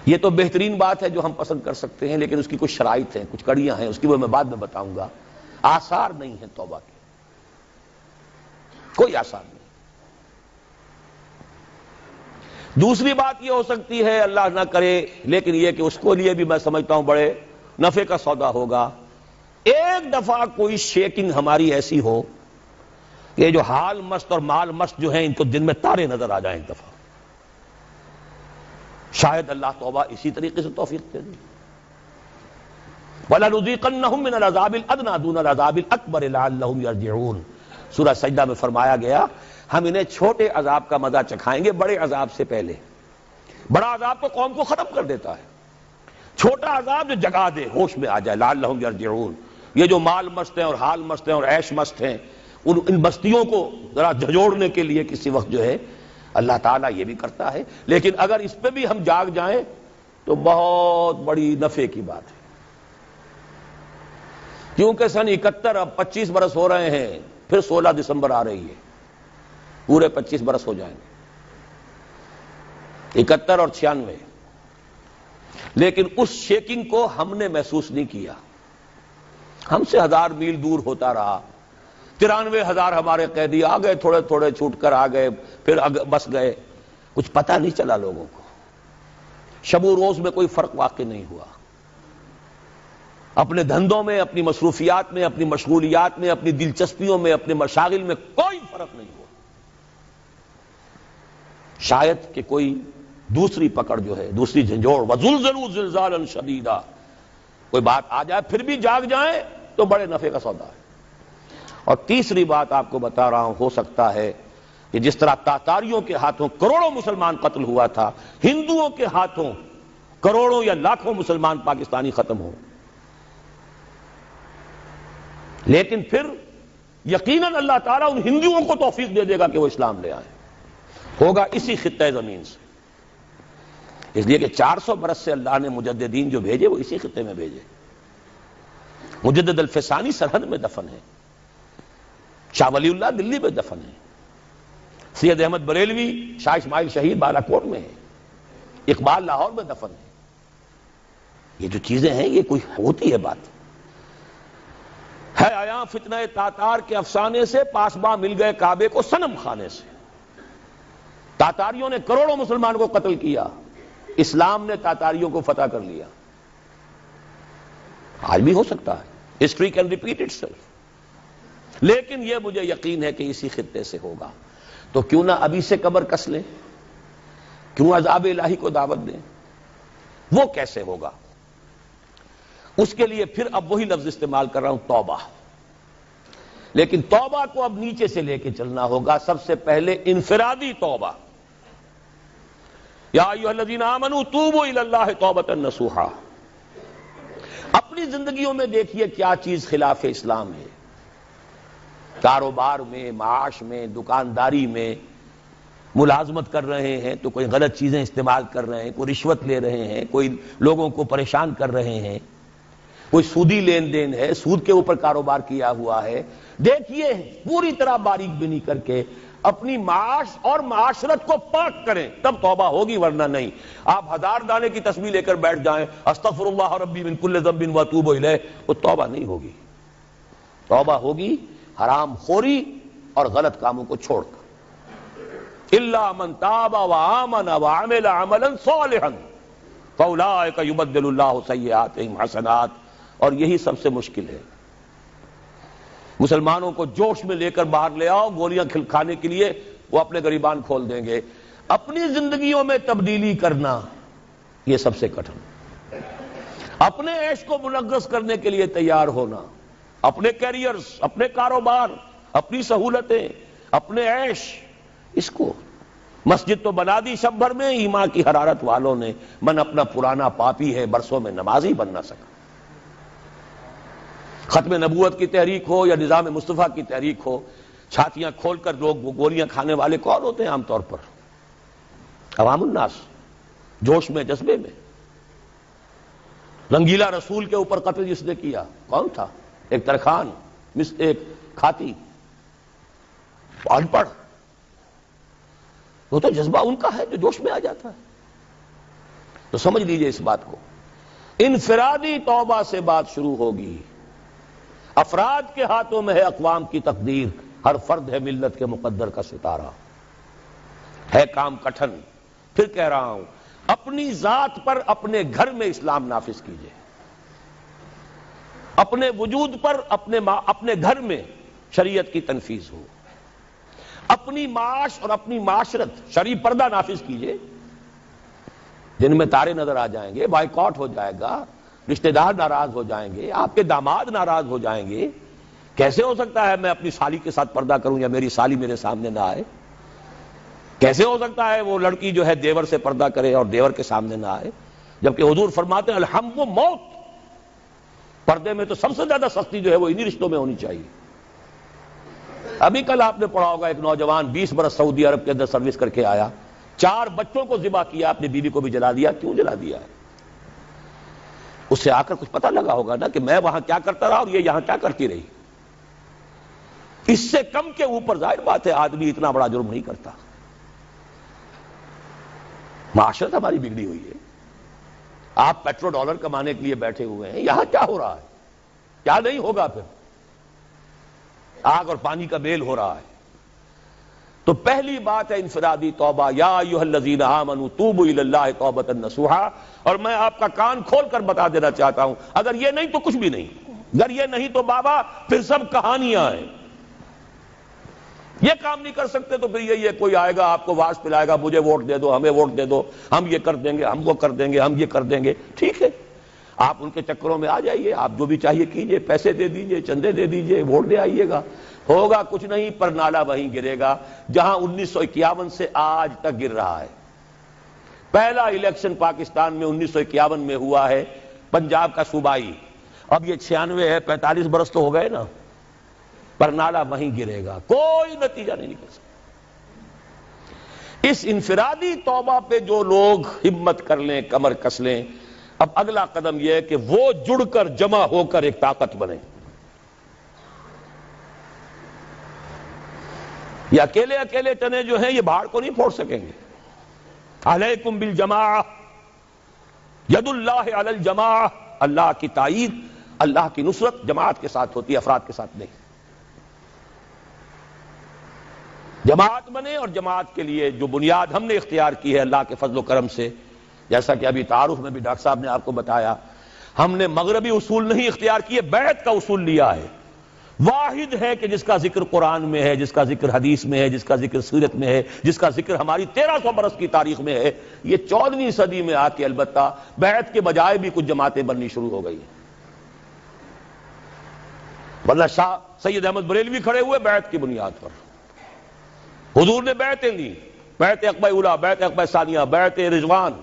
یہ تو بہترین بات ہے جو ہم پسند کر سکتے ہیں، لیکن اس کی کچھ شرائط ہیں، کچھ کڑیاں ہیں، اس کی وہ میں بعد میں بتاؤں گا. آثار نہیں ہیں توبہ کے، کوئی آثار نہیں. دوسری بات یہ ہو سکتی ہے، اللہ نہ کرے، لیکن یہ کہ اس کو لیے بھی میں سمجھتا ہوں بڑے نفع کا سودا ہوگا، ایک دفعہ کوئی شیکنگ ہماری ایسی ہو کہ جو حال مست اور مال مست جو ہیں ان کو دن میں تارے نظر آ جائیں ایک دفعہ. شاید اللہ توبہ اسی طریقے سے توفیق دے دے. وَلَنُذِيقَنَّهُم مِّنَ الْعَذَابِ الْأَدْنَىٰ دُونَ الْعَذَابِ الْأَكْبَرِ لَعَلَّهُمْ يَرْجِعُونَ. سورہ سجدہ میں فرمایا گیا ہم انہیں چھوٹے عذاب کا مزہ چکھائیں گے بڑے عذاب سے پہلے. بڑا عذاب تو قوم کو ختم کر دیتا ہے، چھوٹا عذاب جو جگا دے، ہوش میں آ جائے. لعلہم یرجعون. یہ جو مال مست ہیں اور حال مست ہیں اور عیش مست ہیں، ان بستیوں کو ذرا جھجوڑنے کے لیے کسی وقت جو ہے اللہ تعالیٰ یہ بھی کرتا ہے. لیکن اگر اس پہ بھی ہم جاگ جائیں تو بہت بڑی نفع کی بات ہے، کیونکہ سن 71 اب 25 برس ہو رہے ہیں، پھر 16 دسمبر آ رہی ہے، پورے 25 برس ہو جائیں گے، 71 اور 96. لیکن اس شیکنگ کو ہم نے محسوس نہیں کیا. ہم سے 1000 میل دور ہوتا رہا. 93,000 ہمارے قیدی آ گئے، تھوڑے تھوڑے چھوٹ کر آ گئے، پھر بس گئے. کچھ پتہ نہیں چلا لوگوں کو، شب و روز میں کوئی فرق واقع نہیں ہوا. اپنے دھندوں میں، اپنی مصروفیات میں، اپنی مشغولیات میں، اپنی دلچسپیوں میں، اپنے مشاغل میں کوئی فرق نہیں ہوا. شاید کہ کوئی دوسری پکڑ جو ہے، دوسری جھنجھوڑ، وَزُلْزِلُوا زِلْزَالًا شَدِيدًا، کوئی بات آ جائے پھر بھی جاگ جائیں تو بڑے نفع کا سودا ہے. اور تیسری بات آپ کو بتا رہا ہوں، ہو سکتا ہے کہ جس طرح تاتاریوں کے ہاتھوں کروڑوں مسلمان قتل ہوا تھا، ہندوؤں کے ہاتھوں کروڑوں یا لاکھوں مسلمان پاکستانی ختم ہوں، لیکن پھر یقیناً اللہ تعالیٰ ان ہندوؤں کو توفیق دے دے گا کہ وہ اسلام لے آئیں، ہوگا اسی خطہ زمین سے۔ اس لیے کہ 400 برس سے اللہ نے مجددین جو بھیجے وہ اسی خطے میں بھیجے۔ مجدد الفسانی سرحد میں دفن ہے، شاہ ولی اللہ دلی میں دفن ہے، سید احمد بریلوی شاہ اسماعیل شہید بالا کوٹ میں ہے، اقبال لاہور میں دفن ہے۔ یہ جو چیزیں ہیں یہ کوئی ہوتی ہے بات ہے؟ آیا فتنہ تاتار کے افسانے سے پاسباں مل گئے کعبے کو صنم خانے سے۔ تاتاریوں نے کروڑوں مسلمان کو قتل کیا، اسلام نے تاتاریوں کو فتح کر لیا۔ آج بھی ہو سکتا ہے، history can repeat it self, لیکن یہ مجھے یقین ہے کہ اسی خطے سے ہوگا۔ تو کیوں نہ ابھی سے قبر کس لیں، کیوں عذاب الہی کو دعوت دیں؟ وہ کیسے ہوگا؟ اس کے لیے پھر اب وہی لفظ استعمال کر رہا ہوں، توبہ۔ لیکن توبہ کو اب نیچے سے لے کے چلنا ہوگا۔ سب سے پہلے انفرادی توبہ، یا ایھا الذین آمنوا توبوا الی اللہ توبۃ نصوحا۔ اپنی زندگیوں میں دیکھیے کیا چیز خلاف اسلام ہے، کاروبار میں، معاش میں، دکانداری میں ملازمت کر رہے ہیں تو کوئی غلط چیزیں استعمال کر رہے ہیں، کوئی رشوت لے رہے ہیں، کوئی لوگوں کو پریشان کر رہے ہیں، کوئی سودی لین دین ہے، سود کے اوپر کاروبار کیا ہوا ہے۔ دیکھیے پوری طرح باریک بینی کر کے اپنی معاش اور معاشرت کو پاک کریں، تب توبہ ہوگی، ورنہ نہیں۔ آپ 1000 دانے کی تسبیح لے کر بیٹھ جائیں، استغفر اللہ ربی من کل ذنب واتوب الیہ، وہ توبہ نہیں ہوگی۔ توبہ ہوگی حرام خوری اور غلط کاموں کو چھوڑ کر۔ الا من تاب وآمن وعمل عملا صالحا فاولئک یبدل اللہ سیئاتہم حسنات۔ اور یہی سب سے مشکل ہے۔ مسلمانوں کو جوش میں لے کر باہر لے آؤ، گولیاں کھانے کے لیے وہ اپنے گریبان کھول دیں گے۔ اپنی زندگیوں میں تبدیلی کرنا یہ سب سے کٹھن۔ اپنے عیش کو منغص کرنے کے لیے تیار ہونا، اپنے کیریئرز، اپنے کاروبار، اپنی سہولتیں، اپنے عیش، اس کو مسجد تو بنا دی شب بھر میں، ایمان کی حرارت والوں نے، من اپنا پرانا پاپی ہے، برسوں میں نمازی بن نہ سکا۔ ختم نبوت کی تحریک ہو یا نظام مصطفیٰ کی تحریک ہو، چھاتیاں کھول کر لوگ گولیاں کھانے والے کون ہوتے ہیں عام طور پر؟ عوام الناس، جوش میں، جذبے میں۔ رنگیلا رسول کے اوپر قتل جس نے کیا کون تھا؟ ایک ترخان، ایک کھاتی، ان پڑھ۔ وہ تو جذبہ ان کا ہے جو جوش میں آ جاتا ہے۔ تو سمجھ لیجئے اس بات کو، انفرادی توبہ سے بات شروع ہوگی۔ افراد کے ہاتھوں میں ہے اقوام کی تقدیر، ہر فرد ہے ملت کے مقدر کا ستارہ۔ ہے کام کٹھن، پھر کہہ رہا ہوں، اپنی ذات پر اپنے گھر میں اسلام نافذ کیجئے، اپنے وجود پر اپنے گھر میں شریعت کی تنفیذ ہو، اپنی معاش اور اپنی معاشرت شرعی پردہ نافذ کیجئے۔ جن میں تارے نظر آ جائیں گے، بائیکاٹ ہو جائے گا، رشتہ دار ناراض ہو جائیں گے، آپ کے داماد ناراض ہو جائیں گے۔ کیسے ہو سکتا ہے میں اپنی سالی کے ساتھ پردہ کروں یا میری سالی میرے سامنے نہ آئے؟ کیسے ہو سکتا ہے وہ لڑکی جو ہے دیور سے پردہ کرے اور دیور کے سامنے نہ آئے؟ جبکہ حضور فرماتے ہیں الحم و موت، پردے میں تو سب سے زیادہ سختی جو ہے وہ انہی رشتوں میں ہونی چاہیے۔ ابھی کل آپ نے پڑھا ہوگا ایک نوجوان 20 برس سعودی عرب کے اندر سروس کر کے آیا، 4 بچوں کو ذبح کیا، اپنی بیوی کو بھی جلا دیا۔ کیوں جلا دیا ہے؟ اس سے آ کر کچھ پتہ لگا ہوگا نا کہ میں وہاں کیا کرتا رہا اور یہ یہاں کیا کرتی رہی۔ اس سے کم کے اوپر ظاہر بات ہے آدمی اتنا بڑا جرم نہیں کرتا۔ معاشرت ہماری بگڑی ہوئی ہے۔ آپ پیٹرو ڈالر کمانے کے لیے بیٹھے ہوئے ہیں، یہاں کیا ہو رہا ہے؟ کیا نہیں ہوگا پھر؟ آگ اور پانی کا میل ہو رہا ہے۔ تو پہلی بات ہے انفرادی توبہ، یا ایھا الذین آمنوا توبوا الی اللہ توبۃ نصوحا۔ اور میں آپ کا کان کھول کر بتا دینا چاہتا ہوں، اگر یہ نہیں تو کچھ بھی نہیں، اگر یہ نہیں تو بابا پھر سب کہانیاں ہیں۔ یہ کام نہیں کر سکتے تو پھر یہ کوئی آئے گا آپ کو واز پلائے گا، مجھے ووٹ دے دو، ہمیں ووٹ دے دو، ہم یہ کر دیں گے، ہم وہ کر دیں گے، ہم یہ کر دیں گے۔ ٹھیک ہے، آپ ان کے چکروں میں آ جائیے، آپ جو بھی چاہیے کیجئے، پیسے دے دیجئے، چندے دے دیجئے، ووٹ دے آئیے گا، ہوگا کچھ نہیں پر نالا وہیں گرے گا جہاں 1951 سے آج تک گر رہا ہے۔ پہلا الیکشن پاکستان میں 1951 میں ہوا ہے، پنجاب کا صوبائی، اب یہ 96 ہے، 45 برس تو ہو گئے نا، پر نالا وہیں گرے گا، کوئی نتیجہ نہیں نکل سکتا۔ اس انفرادی توبہ پہ جو لوگ ہمت کر لیں، کمر کس لیں، اب اگلا قدم یہ ہے کہ وہ جڑ کر جمع ہو کر ایک طاقت بنے۔ یہ اکیلے اکیلے تنے جو ہیں یہ پہاڑ کو نہیں پھوڑ سکیں گے۔ علیکم بالجماعہ، ید اللہ علی الجماعہ، اللہ کی تائید، اللہ کی نصرت جماعت کے ساتھ ہوتی ہے، افراد کے ساتھ نہیں۔ جماعت بنے، اور جماعت کے لیے جو بنیاد ہم نے اختیار کی ہے اللہ کے فضل و کرم سے، جیسا کہ ابھی تعارف میں بھی ڈاکٹر صاحب نے آپ کو بتایا، ہم نے مغربی اصول نہیں اختیار کیے، بیعت کا اصول لیا ہے۔ واحد ہے کہ جس کا ذکر قرآن میں ہے، جس کا ذکر حدیث میں ہے، جس کا ذکر سیرت میں ہے، جس کا ذکر ہماری 1300 برس کی تاریخ میں ہے۔ یہ 14ویں صدی میں آ کے البتہ بیعت کے بجائے بھی کچھ جماعتیں بننی شروع ہو گئی ہیں، ورنہ شاہ سید احمد بریلوی کھڑے ہوئے بیعت کی بنیاد پر۔ حضور نے بیعتیں لی، بیعت عقبہ اولیٰ، بیعت عقبہ ثانیہ، بیعت رضوان،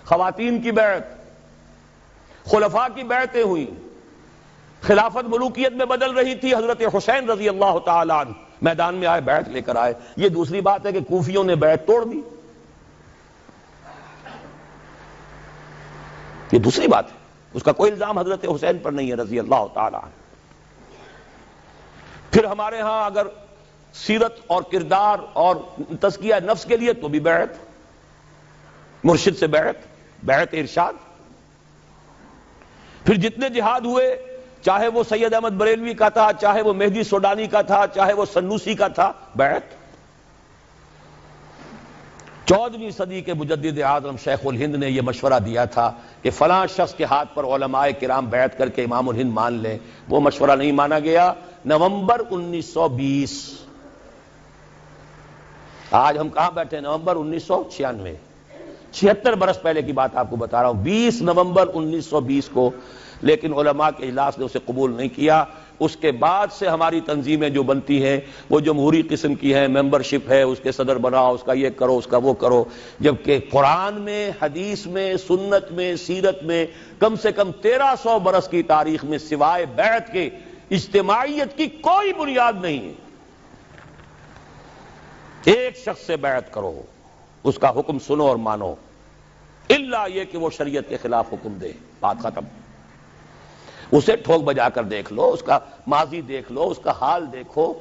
خواتین کی بیعت، خلفاء کی بیعتیں ہوئیں، خلافت ملوکیت میں بدل رہی تھی، حضرت حسین رضی اللہ تعالیٰ عنہ میدان میں آئے، بیعت لے کر آئے۔ یہ دوسری بات ہے کہ کوفیوں نے بیعت توڑ دی، یہ دوسری بات ہے، اس کا کوئی الزام حضرت حسین پر نہیں ہے رضی اللہ تعالیٰ عنہ۔ پھر ہمارے ہاں اگر سیرت اور کردار اور تزکیہ نفس کے لیے تو بھی بیعت، مرشد سے بیعت، بیعت ارشاد۔ پھر جتنے جہاد ہوئے، چاہے وہ سید احمد بریلوی کا تھا، چاہے وہ مہدی سوڈانی کا تھا، چاہے وہ سنوسی کا تھا، بیعت۔ 14ویں صدی کے مجدد اعظم شیخ الہند نے یہ مشورہ دیا تھا کہ فلاں شخص کے ہاتھ پر علماء کرام بیعت کر کے امام الہند مان لیں، وہ مشورہ نہیں مانا گیا۔ نومبر 1920، آج ہم کہاں بیٹھے ہیں؟ نومبر 1996، 76 برس پہلے کی بات آپ کو بتا رہا ہوں، 20 نومبر 1920 کو، لیکن علماء کے اجلاس نے اسے قبول نہیں کیا۔ اس کے بعد سے ہماری تنظیمیں جو بنتی ہیں وہ جمہوری قسم کی ہیں، ممبرشپ ہے، اس کے صدر بناؤ، اس کا یہ کرو، اس کا وہ کرو، جبکہ قرآن میں، حدیث میں، سنت میں، سیرت میں کم سے کم 1300 برس کی تاریخ میں سوائے بیعت کے اجتماعیت کی کوئی بنیاد نہیں ہے۔ ایک شخص سے بیعت کرو، اس کا حکم سنو اور مانو، الا یہ کہ وہ شریعت کے خلاف حکم دے، بات ختم۔ اسے ٹھوک بجا کر دیکھ لو، اس کا ماضی دیکھ لو، اس کا حال دیکھو،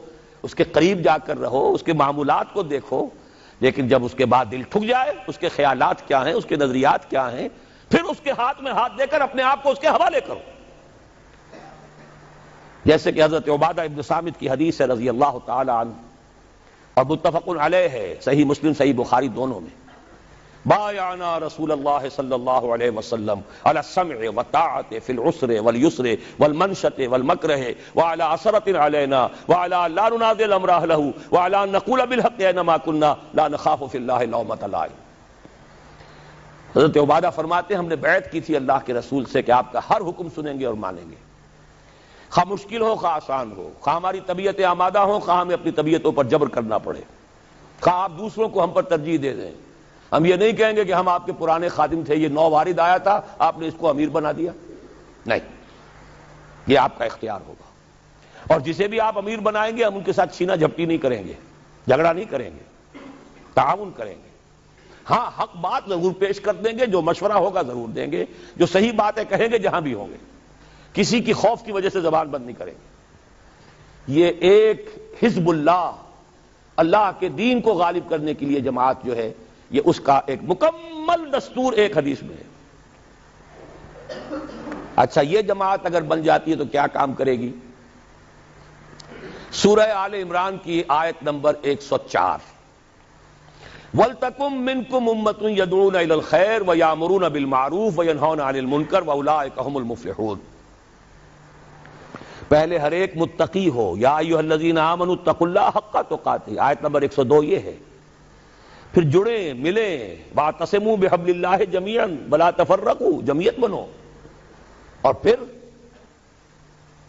اس کے قریب جا کر رہو، اس کے معمولات کو دیکھو، لیکن جب اس کے بعد دل ٹھک جائے، اس کے خیالات کیا ہیں، اس کے نظریات کیا ہیں، پھر اس کے ہاتھ میں ہاتھ دے کر اپنے آپ کو اس کے حوالے کرو۔ جیسے کہ حضرت عبادہ ابن صامت کی حدیث ہے رضی اللہ تعالی عنہ، اور متفق علیہ ہے، صحیح مسلم صحیح بخاری دونوں میں، بایعنا رسول اللہ صلی اللہ علیہ وسلم علی السمع والطاعة فی العسر والیسر والمنشط والمکرہ وعلی عثرۃ علینا وعلی لا ننازع الامر اہلہ وعلی ان نقول بالحق اینما کنا لا نخاف فی اللہ لومۃ لائم۔ حضرت عبادہ فرماتے ہیں ہم نے بیعت کی تھی اللہ کے رسول سے کہ آپ کا ہر حکم سنیں گے اور مانیں گے، خواہ مشکل ہو خواہ آسان ہو، خواہ ہماری طبیعتیں آمادہ ہوں خواہ ہمیں اپنی طبیعتوں پر جبر کرنا پڑے، خواہ آپ دوسروں کو ہم پر ترجیح دے دیں۔ ہم یہ نہیں کہیں گے کہ ہم آپ کے پرانے خادم تھے، یہ نو وارد آیا تھا، آپ نے اس کو امیر بنا دیا، نہیں، یہ آپ کا اختیار ہوگا۔ اور جسے بھی آپ امیر بنائیں گے ہم ان کے ساتھ چھینا جھپٹی نہیں کریں گے، جھگڑا نہیں کریں گے، تعاون کریں گے۔ ہاں حق بات ضرور پیش کر دیں گے، جو مشورہ ہوگا ضرور دیں گے، جو صحیح باتیں کہیں گے جہاں بھی ہوں گے، کسی کی خوف کی وجہ سے زبان بند نہیں کریں گے۔ یہ ایک حزب اللہ، اللہ کے دین کو غالب کرنے کے لیے جماعت جو ہے، یہ اس کا ایک مکمل دستور ایک حدیث میں ہے۔ اچھا یہ جماعت اگر بن جاتی ہے تو کیا کام کرے گی؟ سورہ آل عمران کی آیت نمبر 104، وَلْتَكُن مِّنكُمْ أُمَّةٌ يَدْعُونَ إِلَى الْخَيْرِ وَيَأْمُرُونَ بِالْمَعْرُوفِ وَيَنْهَوْنَ عَنِ الْمُنكَرِ وَأُولَٰئِكَ هُمُ الْمُفْلِحُونَ۔ پہلے ہر ایک متقی ہو، یا ایھا الذین آمنوا اتقوا اللہ حق تقاتہ، آیت نمبر 102 یہ ہے۔ پھر جڑیں، ملیں، واعتصموا بحبل اللہ جمیعا ولا تفرقوا، جمعیت بنو، اور پھر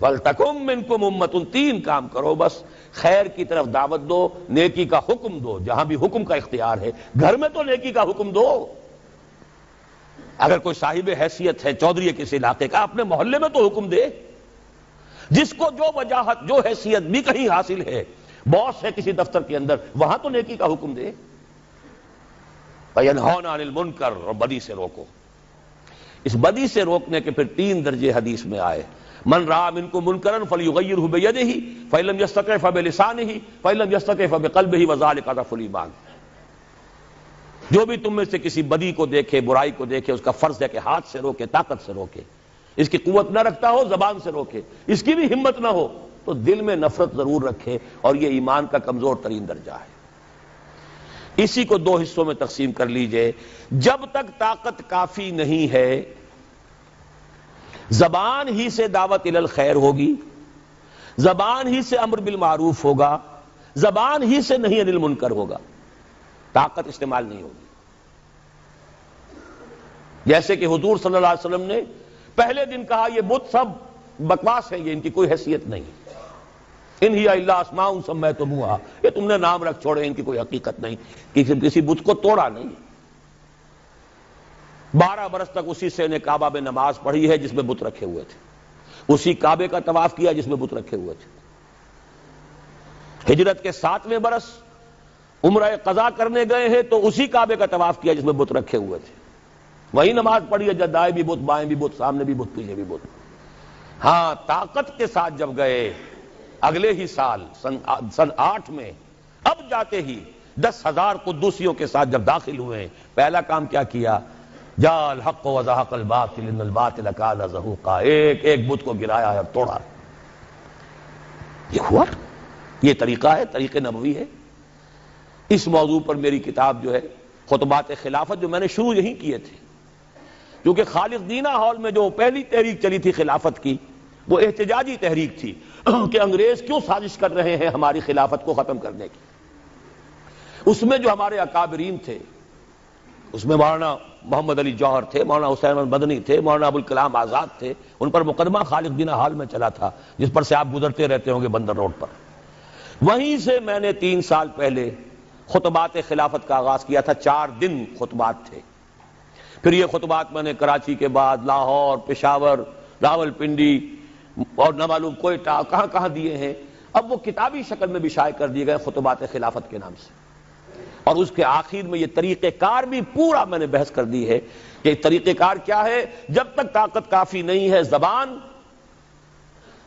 وَلْتَكُن مِّنكُمْ أُمَّةٌ، تین کام کرو بس، خیر کی طرف دعوت دو، نیکی کا حکم دو، جہاں بھی حکم کا اختیار ہے، گھر میں تو نیکی کا حکم دو۔ اگر کوئی صاحب حیثیت ہے چودھری کسی علاقے کا، اپنے محلے میں تو حکم دے، جس کو جو وجاہت جو حیثیت بھی کہیں حاصل ہے، باس ہے کسی دفتر کے اندر، وہاں تو نیکی کا حکم دے۔ وَيَنْهَوْنَ عَنِ الْمُنْكَرِ، اور بدی سے روکو۔ اس بدی سے روکنے کے پھر تین درجے حدیث میں آئے، من رأى منكم منكرا فليغيره بيده فإن لم يستطع فبلسانه فإن لم يستطع فبقلبه وذلك أضعف الإيمان۔ جو بھی تم میں سے کسی بدی کو دیکھے، برائی کو دیکھے، اس کا فرض ہے کہ ہاتھ سے روکے، طاقت سے روکے، اس کی قوت نہ رکھتا ہو زبان سے روکے، اس کی بھی ہمت نہ ہو تو دل میں نفرت ضرور رکھے، اور یہ ایمان کا کمزور ترین درجہ ہے۔ اسی کو دو حصوں میں تقسیم کر لیجئے۔ جب تک طاقت کافی نہیں ہے، زبان ہی سے دعوت الی الخیر ہوگی، زبان ہی سے امر بالمعروف ہوگا، زبان ہی سے نہی عن المنکر ہوگا، طاقت استعمال نہیں ہوگی۔ جیسے کہ حضور صلی اللہ علیہ وسلم نے پہلے دن کہا یہ بت سب بکواس ہے، یہ ان کی کوئی حیثیت نہیں، ان ہی الا اسماء سمیتموہا، یہ تم نے نام رکھ چھوڑے، ان کی کوئی حقیقت نہیں، کسی بت کو توڑا نہیں۔ 12 برس تک اسی سے نے کعبہ میں نماز پڑھی ہے جس میں بت رکھے ہوئے تھے، اسی کعبے کا طواف کیا جس میں بت رکھے ہوئے تھے۔ ہجرت کے 7ویں برس عمرہ قضا کرنے گئے ہیں تو اسی کعبے کا طواف کیا جس میں بت رکھے ہوئے تھے، وہی نماز پڑھی ہے، دائیں بھی بت، بائیں بھی بت، سامنے بھی بت، پیچھے بھی بت۔ ہاں، طاقت کے ساتھ جب گئے اگلے ہی سال سن 8 میں، اب جاتے ہی 10,000 قدوسیوں کے ساتھ جب داخل ہوئے ہیں، پہلا کام کیا کیا؟ جاء الحق وزهق الباطل ان الباطل كان زهوقا، ایک ایک بت کو گرایا ہے اور توڑا۔ یہ ہوا، یہ طریقہ ہے، طریقہ نبوی ہے۔ اس موضوع پر میری کتاب جو ہے خطبات خلافت، جو میں نے شروع یہی کیے تھے، کیونکہ خالق دینہ ہال میں جو پہلی تحریک چلی تھی خلافت کی، وہ احتجاجی تحریک تھی کہ انگریز کیوں سازش کر رہے ہیں ہماری خلافت کو ختم کرنے کی۔ اس میں جو ہمارے اکابرین تھے، اس میں مولانا محمد علی جوہر تھے، مولانا حسین احمد مدنی تھے، مولانا ابوالکلام آزاد تھے، ان پر مقدمہ خالق دینہ ہال میں چلا تھا، جس پر سے آپ گزرتے رہتے ہوں گے بندر روڈ پر۔ وہیں سے میں نے 3 سال پہلے خطبات خلافت کا آغاز کیا تھا، 4 دن خطبات تھے۔ پھر یہ خطبات میں نے کراچی کے بعد لاہور، پشاور، راولپنڈی اور نہ معلوم کوئٹہ کہاں کہاں دیے ہیں۔ اب وہ کتابی شکل میں بھی شائع کر دیے گئے خطبات خلافت کے نام سے، اور اس کے آخر میں یہ طریقہ کار بھی پورا میں نے بحث کر دی ہے کہ طریقہ کار کیا ہے۔ جب تک طاقت کافی نہیں ہے زبان،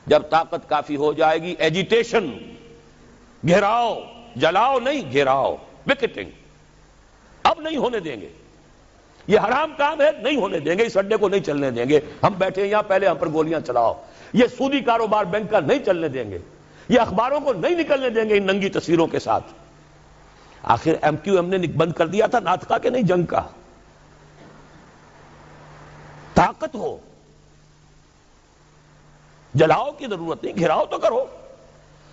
جب طاقت کافی ہو جائے گی ایجیٹیشن، گھیراؤ، جلاؤ نہیں، گھیراؤ، وکٹنگ، اب نہیں ہونے دیں گے، یہ حرام کام ہے، نہیں ہونے دیں گے، اس اڈے کو نہیں چلنے دیں گے، ہم بیٹھے ہیں یہاں، پہلے ہم پر گولیاں چلاؤ، یہ سودی کاروبار بینک کا نہیں چلنے دیں گے، یہ اخباروں کو نہیں نکلنے دیں گے ان ننگی تصویروں کے ساتھ۔ آخر MQM نے بند کر دیا تھا ناطقہ کے نہیں، جنگ کا۔ طاقت ہو، جلاؤ کی ضرورت نہیں، گھراؤ تو کرو۔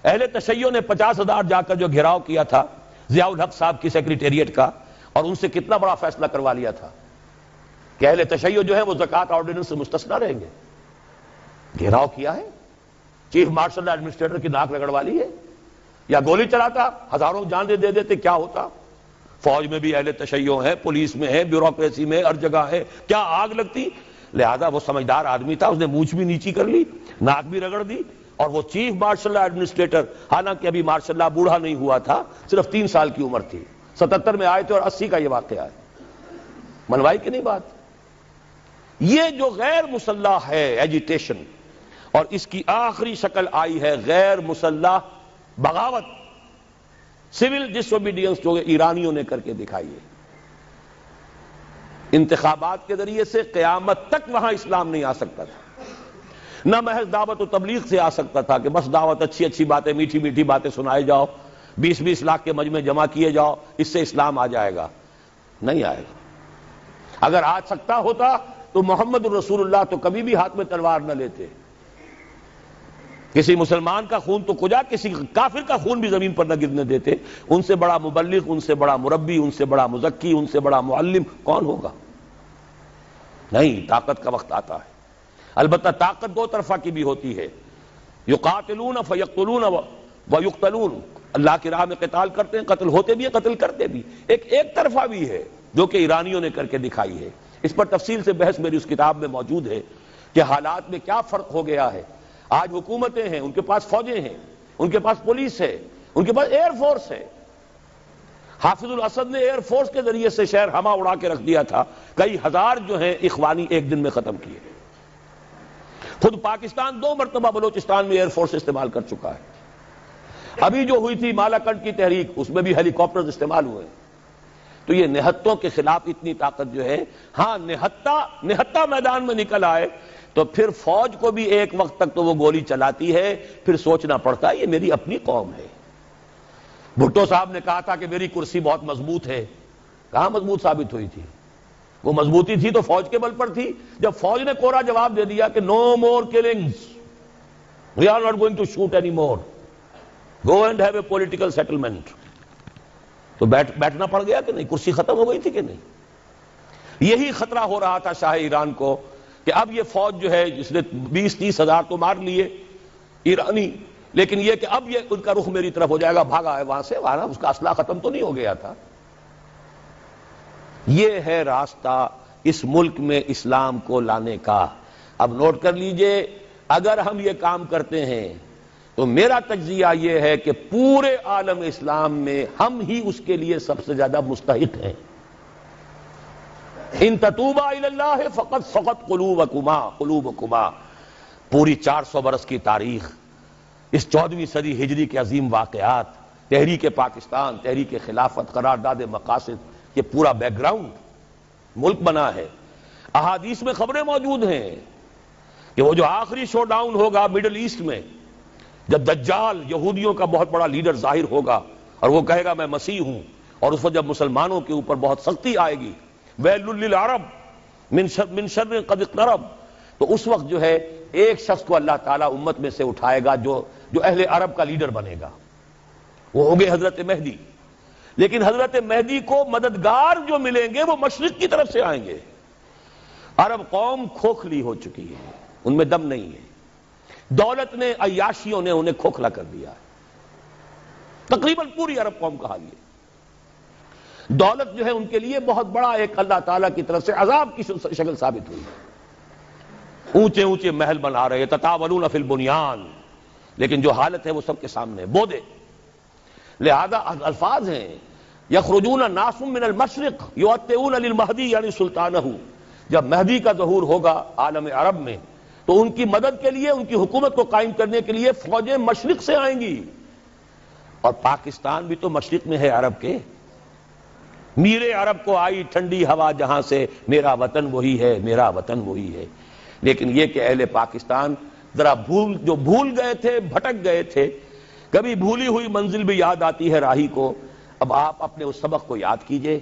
اہل تشیع نے 50,000 جا کر جو گھراؤ کیا تھا ضیاء الحق صاحب کی سیکریٹریٹ کا، اور ان سے کتنا بڑا فیصلہ کروا لیا تھا کہ اہل تشیع جو ہے وہ زکوٰۃ آرڈیننس سے مستثنیٰ رہیں گے۔ گھیراؤ کیا ہے، چیف مارشل ایڈمنسٹریٹر کی ناک رگڑوا لی ہے، یا گولی چلاتا، ہزاروں جان دے دیتے، کیا ہوتا؟ فوج میں بھی اہل تشیع ہے، پولیس میں ہے، بیوروکریسی میں، ہر جگہ ہے، کیا آگ لگتی؟ لہذا وہ سمجھدار آدمی تھا، اس نے مونچھ بھی نیچی کر لی، ناک بھی رگڑ دی، اور وہ چیف مارشل ایڈمنسٹریٹر، حالانکہ ابھی مارشل اللہ بوڑھا نہیں ہوا تھا، صرف 3 سال کی عمر تھی، 77 میں آئے تھے اور 80 کا یہ واقعہ ہے۔ منوائی کی نہیں بات؟ یہ جو غیر مسلح ہے ایجیٹیشن، اور اس کی آخری شکل آئی ہے غیر مسلح بغاوت، سول ڈس اوبیڈینس، جو ایرانیوں نے کر کے دکھائی ہے۔ انتخابات کے ذریعے سے قیامت تک وہاں اسلام نہیں آ سکتا تھا، نہ محض دعوت و تبلیغ سے آ سکتا تھا کہ بس دعوت، اچھی اچھی باتیں، میٹھی میٹھی باتیں سنائے جاؤ، 20-20 لاکھ کے مجمع جمع کیے جاؤ، اس سے اسلام آ جائے گا، نہیں آئے گا۔ اگر آ سکتا ہوتا تو محمد الرسول اللہ تو کبھی بھی ہاتھ میں تلوار نہ لیتے، کسی مسلمان کا خون تو کجا، کسی کافر کا خون بھی زمین پر نہ گرنے دیتے۔ ان سے بڑا مبلغ، ان سے بڑا مربی، ان سے بڑا مزکی، ان سے بڑا معلم کون ہوگا؟ نہیں، طاقت کا وقت آتا ہے۔ البتہ طاقت 2 طرفہ کی بھی ہوتی ہے، یقاتلون فیقتلون ویقتلون، اللہ کی راہ میں قتال کرتے ہیں، قتل ہوتے بھی ہیں، قتل کرتے بھی۔ ایک طرفہ بھی ہے جو کہ ایرانیوں نے کر کے دکھائی ہے۔ اس پر تفصیل سے بحث میری اس کتاب میں موجود ہے کہ حالات میں کیا فرق ہو گیا ہے۔ آج حکومتیں ہیں، ان کے پاس فوجیں ہیں، ان کے پاس پولیس ہے، ان کے پاس ایئر فورس ہے۔ حافظ الاسد نے ایئر فورس کے ذریعے سے شہر ہما اڑا کے رکھ دیا تھا، کئی ہزار جو ہیں اخوانی ایک دن میں ختم کیے۔ خود پاکستان 2 مرتبہ بلوچستان میں ایئر فورس استعمال کر چکا ہے۔ ابھی جو ہوئی تھی مالاکنڈ کی تحریک، اس میں بھی ہیلی کاپٹرز استعمال ہوئے۔ تو یہ نہتوں کے خلاف اتنی طاقت جو ہے، ہاں نہتا میدان میں نکل آئے تو پھر فوج کو بھی ایک وقت تک تو وہ گولی چلاتی ہے، پھر سوچنا پڑتا ہے یہ میری اپنی قوم ہے۔ بھٹو صاحب نے کہا تھا کہ میری کرسی بہت مضبوط ہے، کہاں مضبوط ثابت ہوئی تھی؟ وہ مضبوطی تھی تو فوج کے بل پر تھی۔ جب فوج نے کوڑا جواب دے دیا کہ no more killings, we are not going to shoot any more, go and have a political settlement, تو بیٹھنا پڑ گیا کہ نہیں؟ کرسی ختم ہو گئی تھی کہ نہیں؟ یہی خطرہ ہو رہا تھا شاہ ایران کو کہ اب یہ فوج جو ہے جس نے 20-30 ہزار تو مار لیے ایرانی، لیکن یہ کہ اب یہ ان کا رخ میری طرف ہو جائے گا، بھاگا ہے وہاں سے، وہاں اس کا اسلحہ ختم تو نہیں ہو گیا تھا۔ یہ ہے راستہ اس ملک میں اسلام کو لانے کا۔ اب نوٹ کر لیجئے، اگر ہم یہ کام کرتے ہیں تو میرا تجزیہ یہ ہے کہ پورے عالم اسلام میں ہم ہی اس کے لیے سب سے زیادہ مستحق ہیں۔ ان تتوبا الی اللہ فقد سقط قلوبکما، پوری 400 برس کی تاریخ، اس 14ویں صدی ہجری کے عظیم واقعات، تحریک پاکستان، تحریک خلافت، قرارداد مقاصد، یہ پورا بیک گراؤنڈ ملک بنا ہے۔ احادیث میں خبریں موجود ہیں کہ وہ جو آخری شو ڈاؤن ہوگا مڈل ایسٹ میں، جب دجال یہودیوں کا بہت بڑا لیڈر ظاہر ہوگا اور وہ کہے گا میں مسیح ہوں، اور اس وقت جب مسلمانوں کے اوپر بہت سختی آئے گی، ویل للعرب من شر قد اقترب، تو اس وقت جو ہے ایک شخص کو اللہ تعالیٰ امت میں سے اٹھائے گا جو اہل عرب کا لیڈر بنے گا، وہ ہوں گے حضرت مہدی۔ لیکن حضرت مہدی کو مددگار جو ملیں گے وہ مشرق کی طرف سے آئیں گے۔ عرب قوم کھوکھلی ہو چکی ہے، ان میں دم نہیں ہے، دولت نے، عیاشیوں نے انہیں کھوکھلا کر دیا ہے۔ تقریباً پوری عرب قوم کا حال یہ۔ دولت جو ہے ان کے لیے بہت بڑا ایک اللہ تعالیٰ کی طرف سے عذاب کی شکل ثابت ہوئی۔ اونچے اونچے محل بنا رہے، تطاولون فی البنیان، لیکن جو حالت ہے وہ سب کے سامنے بودے۔ لہذا الفاظ ہیں یخرجون الناس من المشرق یؤتئون للمہدی یعنی سلطانہ، جب مہدی کا ظہور ہوگا عالم عرب میں تو ان کی مدد کے لیے، ان کی حکومت کو قائم کرنے کے لیے فوجیں مشرق سے آئیں گی۔ اور پاکستان بھی تو مشرق میں ہے عرب کے۔ میرے عرب کو آئی ٹھنڈی ہوا جہاں سے، میرا وطن وہی ہے، میرا وطن وہی ہے۔ لیکن یہ کہ اہل پاکستان ذرا بھول گئے تھے، بھٹک گئے تھے، کبھی بھولی ہوئی منزل بھی یاد آتی ہے راہی کو۔ اب آپ اپنے اس سبق کو یاد کیجئے،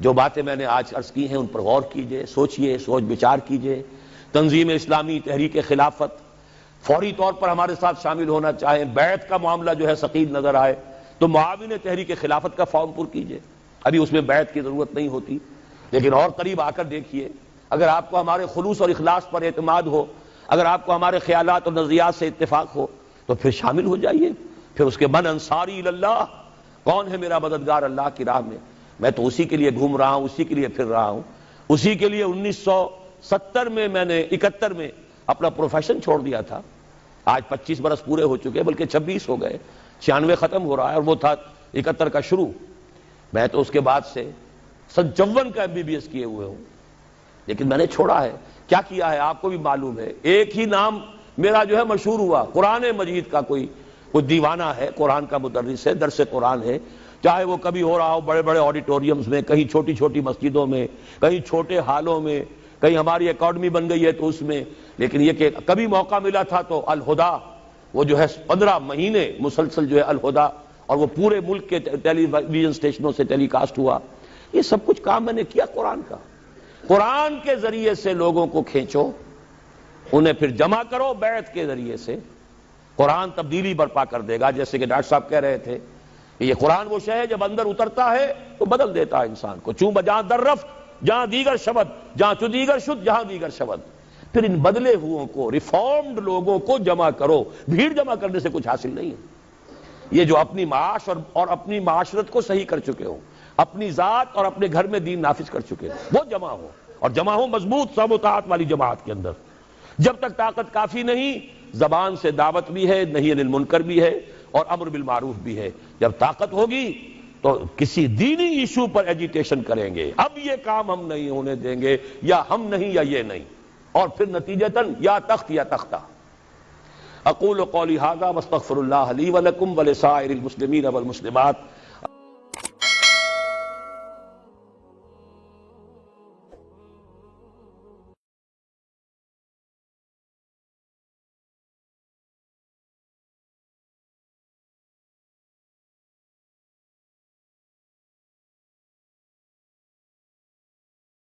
جو باتیں میں نے آج عرض کی ہیں ان پر غور کیجئے، سوچئے، سوچ بچار کیجئے۔ تنظیم اسلامی، تحریک خلافت فوری طور پر ہمارے ساتھ شامل ہونا چاہیں، بیعت کا معاملہ جو ہے ثقیل نظر آئے تو معاون تحریک خلافت کا فارم پر کیجئے، ابھی اس میں بیعت کی ضرورت نہیں ہوتی، لیکن اور قریب آ کر دیکھیے۔ اگر آپ کو ہمارے خلوص اور اخلاص پر اعتماد ہو، اگر آپ کو ہمارے خیالات اور نظریات سے اتفاق ہو تو پھر شامل ہو جائیے۔ پھر اس کے من انصاری اللہ، کون ہے میرا مددگار اللہ کی راہ میں؟ میں تو اسی کے لیے گھوم رہا ہوں، اسی کے لیے پھر رہا ہوں، اسی کے لیے 1970 میں میں نے 71 میں اپنا پروفیشن چھوڑ دیا تھا۔ آج 25 برس پورے ہو چکے، بلکہ 26 ہو گئے، 96 ختم ہو رہا ہے اور وہ تھا 71 کا شروع۔ میں تو اس کے بعد سے 57 کا MBBS کیے ہوئے ہوں، لیکن میں نے چھوڑا ہے۔ کیا کیا ہے آپ کو بھی معلوم ہے، ایک ہی نام میرا جو ہے مشہور ہوا، قرآن مجید کا کوئی دیوانہ ہے، قرآن کا مدرس ہے، درس قرآن ہے، چاہے وہ کبھی ہو رہا ہو بڑے بڑے آڈیٹوریمز میں، کہیں چھوٹی چھوٹی مسجدوں میں، کہیں چھوٹے ہالوں میں، کہیں ہماری اکیڈمی بن گئی ہے تو اس میں۔ لیکن یہ کہ کبھی موقع ملا تھا تو الہدا، وہ جو ہے 15 مہینے مسلسل جو ہے الہدا، اور وہ پورے ملک کے ٹیلی ویژن اسٹیشنوں سے ٹیلی کاسٹ ہوا۔ یہ سب کچھ کام میں نے کیا قرآن کا۔ قرآن کے ذریعے سے لوگوں کو کھینچو، انہیں پھر جمع کرو بیعت کے ذریعے سے، قرآن تبدیلی برپا کر دے گا۔ جیسے کہ ڈاکٹر صاحب کہہ رہے تھے کہ یہ قرآن وہ شے ہے جب اندر اترتا ہے تو بدل دیتا ہے انسان کو، چوں بجاں در رفت جہاں دیگر شبد، جہاں چو دیگر شد جہاں دیگر شبد۔ پھر ان بدلے ہوئوں کو، ریفارمڈ لوگوں کو جمع کرو. بھیڑ جمع کرنے سے کچھ حاصل نہیں ہے. یہ جو اپنی معاش اور اپنی معاشرت کو صحیح کر چکے ہو، اپنی ذات اور اپنے گھر میں دین نافذ کر چکے ہو، وہ جمع ہو، اور جمع ہو مضبوط سم و طاعت والی جماعت کے اندر. جب تک طاقت کافی نہیں، زبان سے دعوت بھی ہے، نہی عن المنکر بھی ہے، اور امر بالمعروف بھی ہے. جب طاقت ہوگی تو کسی دینی ایشو پر ایجیٹیشن کریں گے، اب یہ کام ہم نہیں ہونے دیں گے، یا ہم نہیں یا یہ نہیں، اور پھر نتیجتاً یا تخت یا تختہ. اقول قولی ھذا واستغفر اللہ لی ولکم ولسائر المسلمین والمسلمات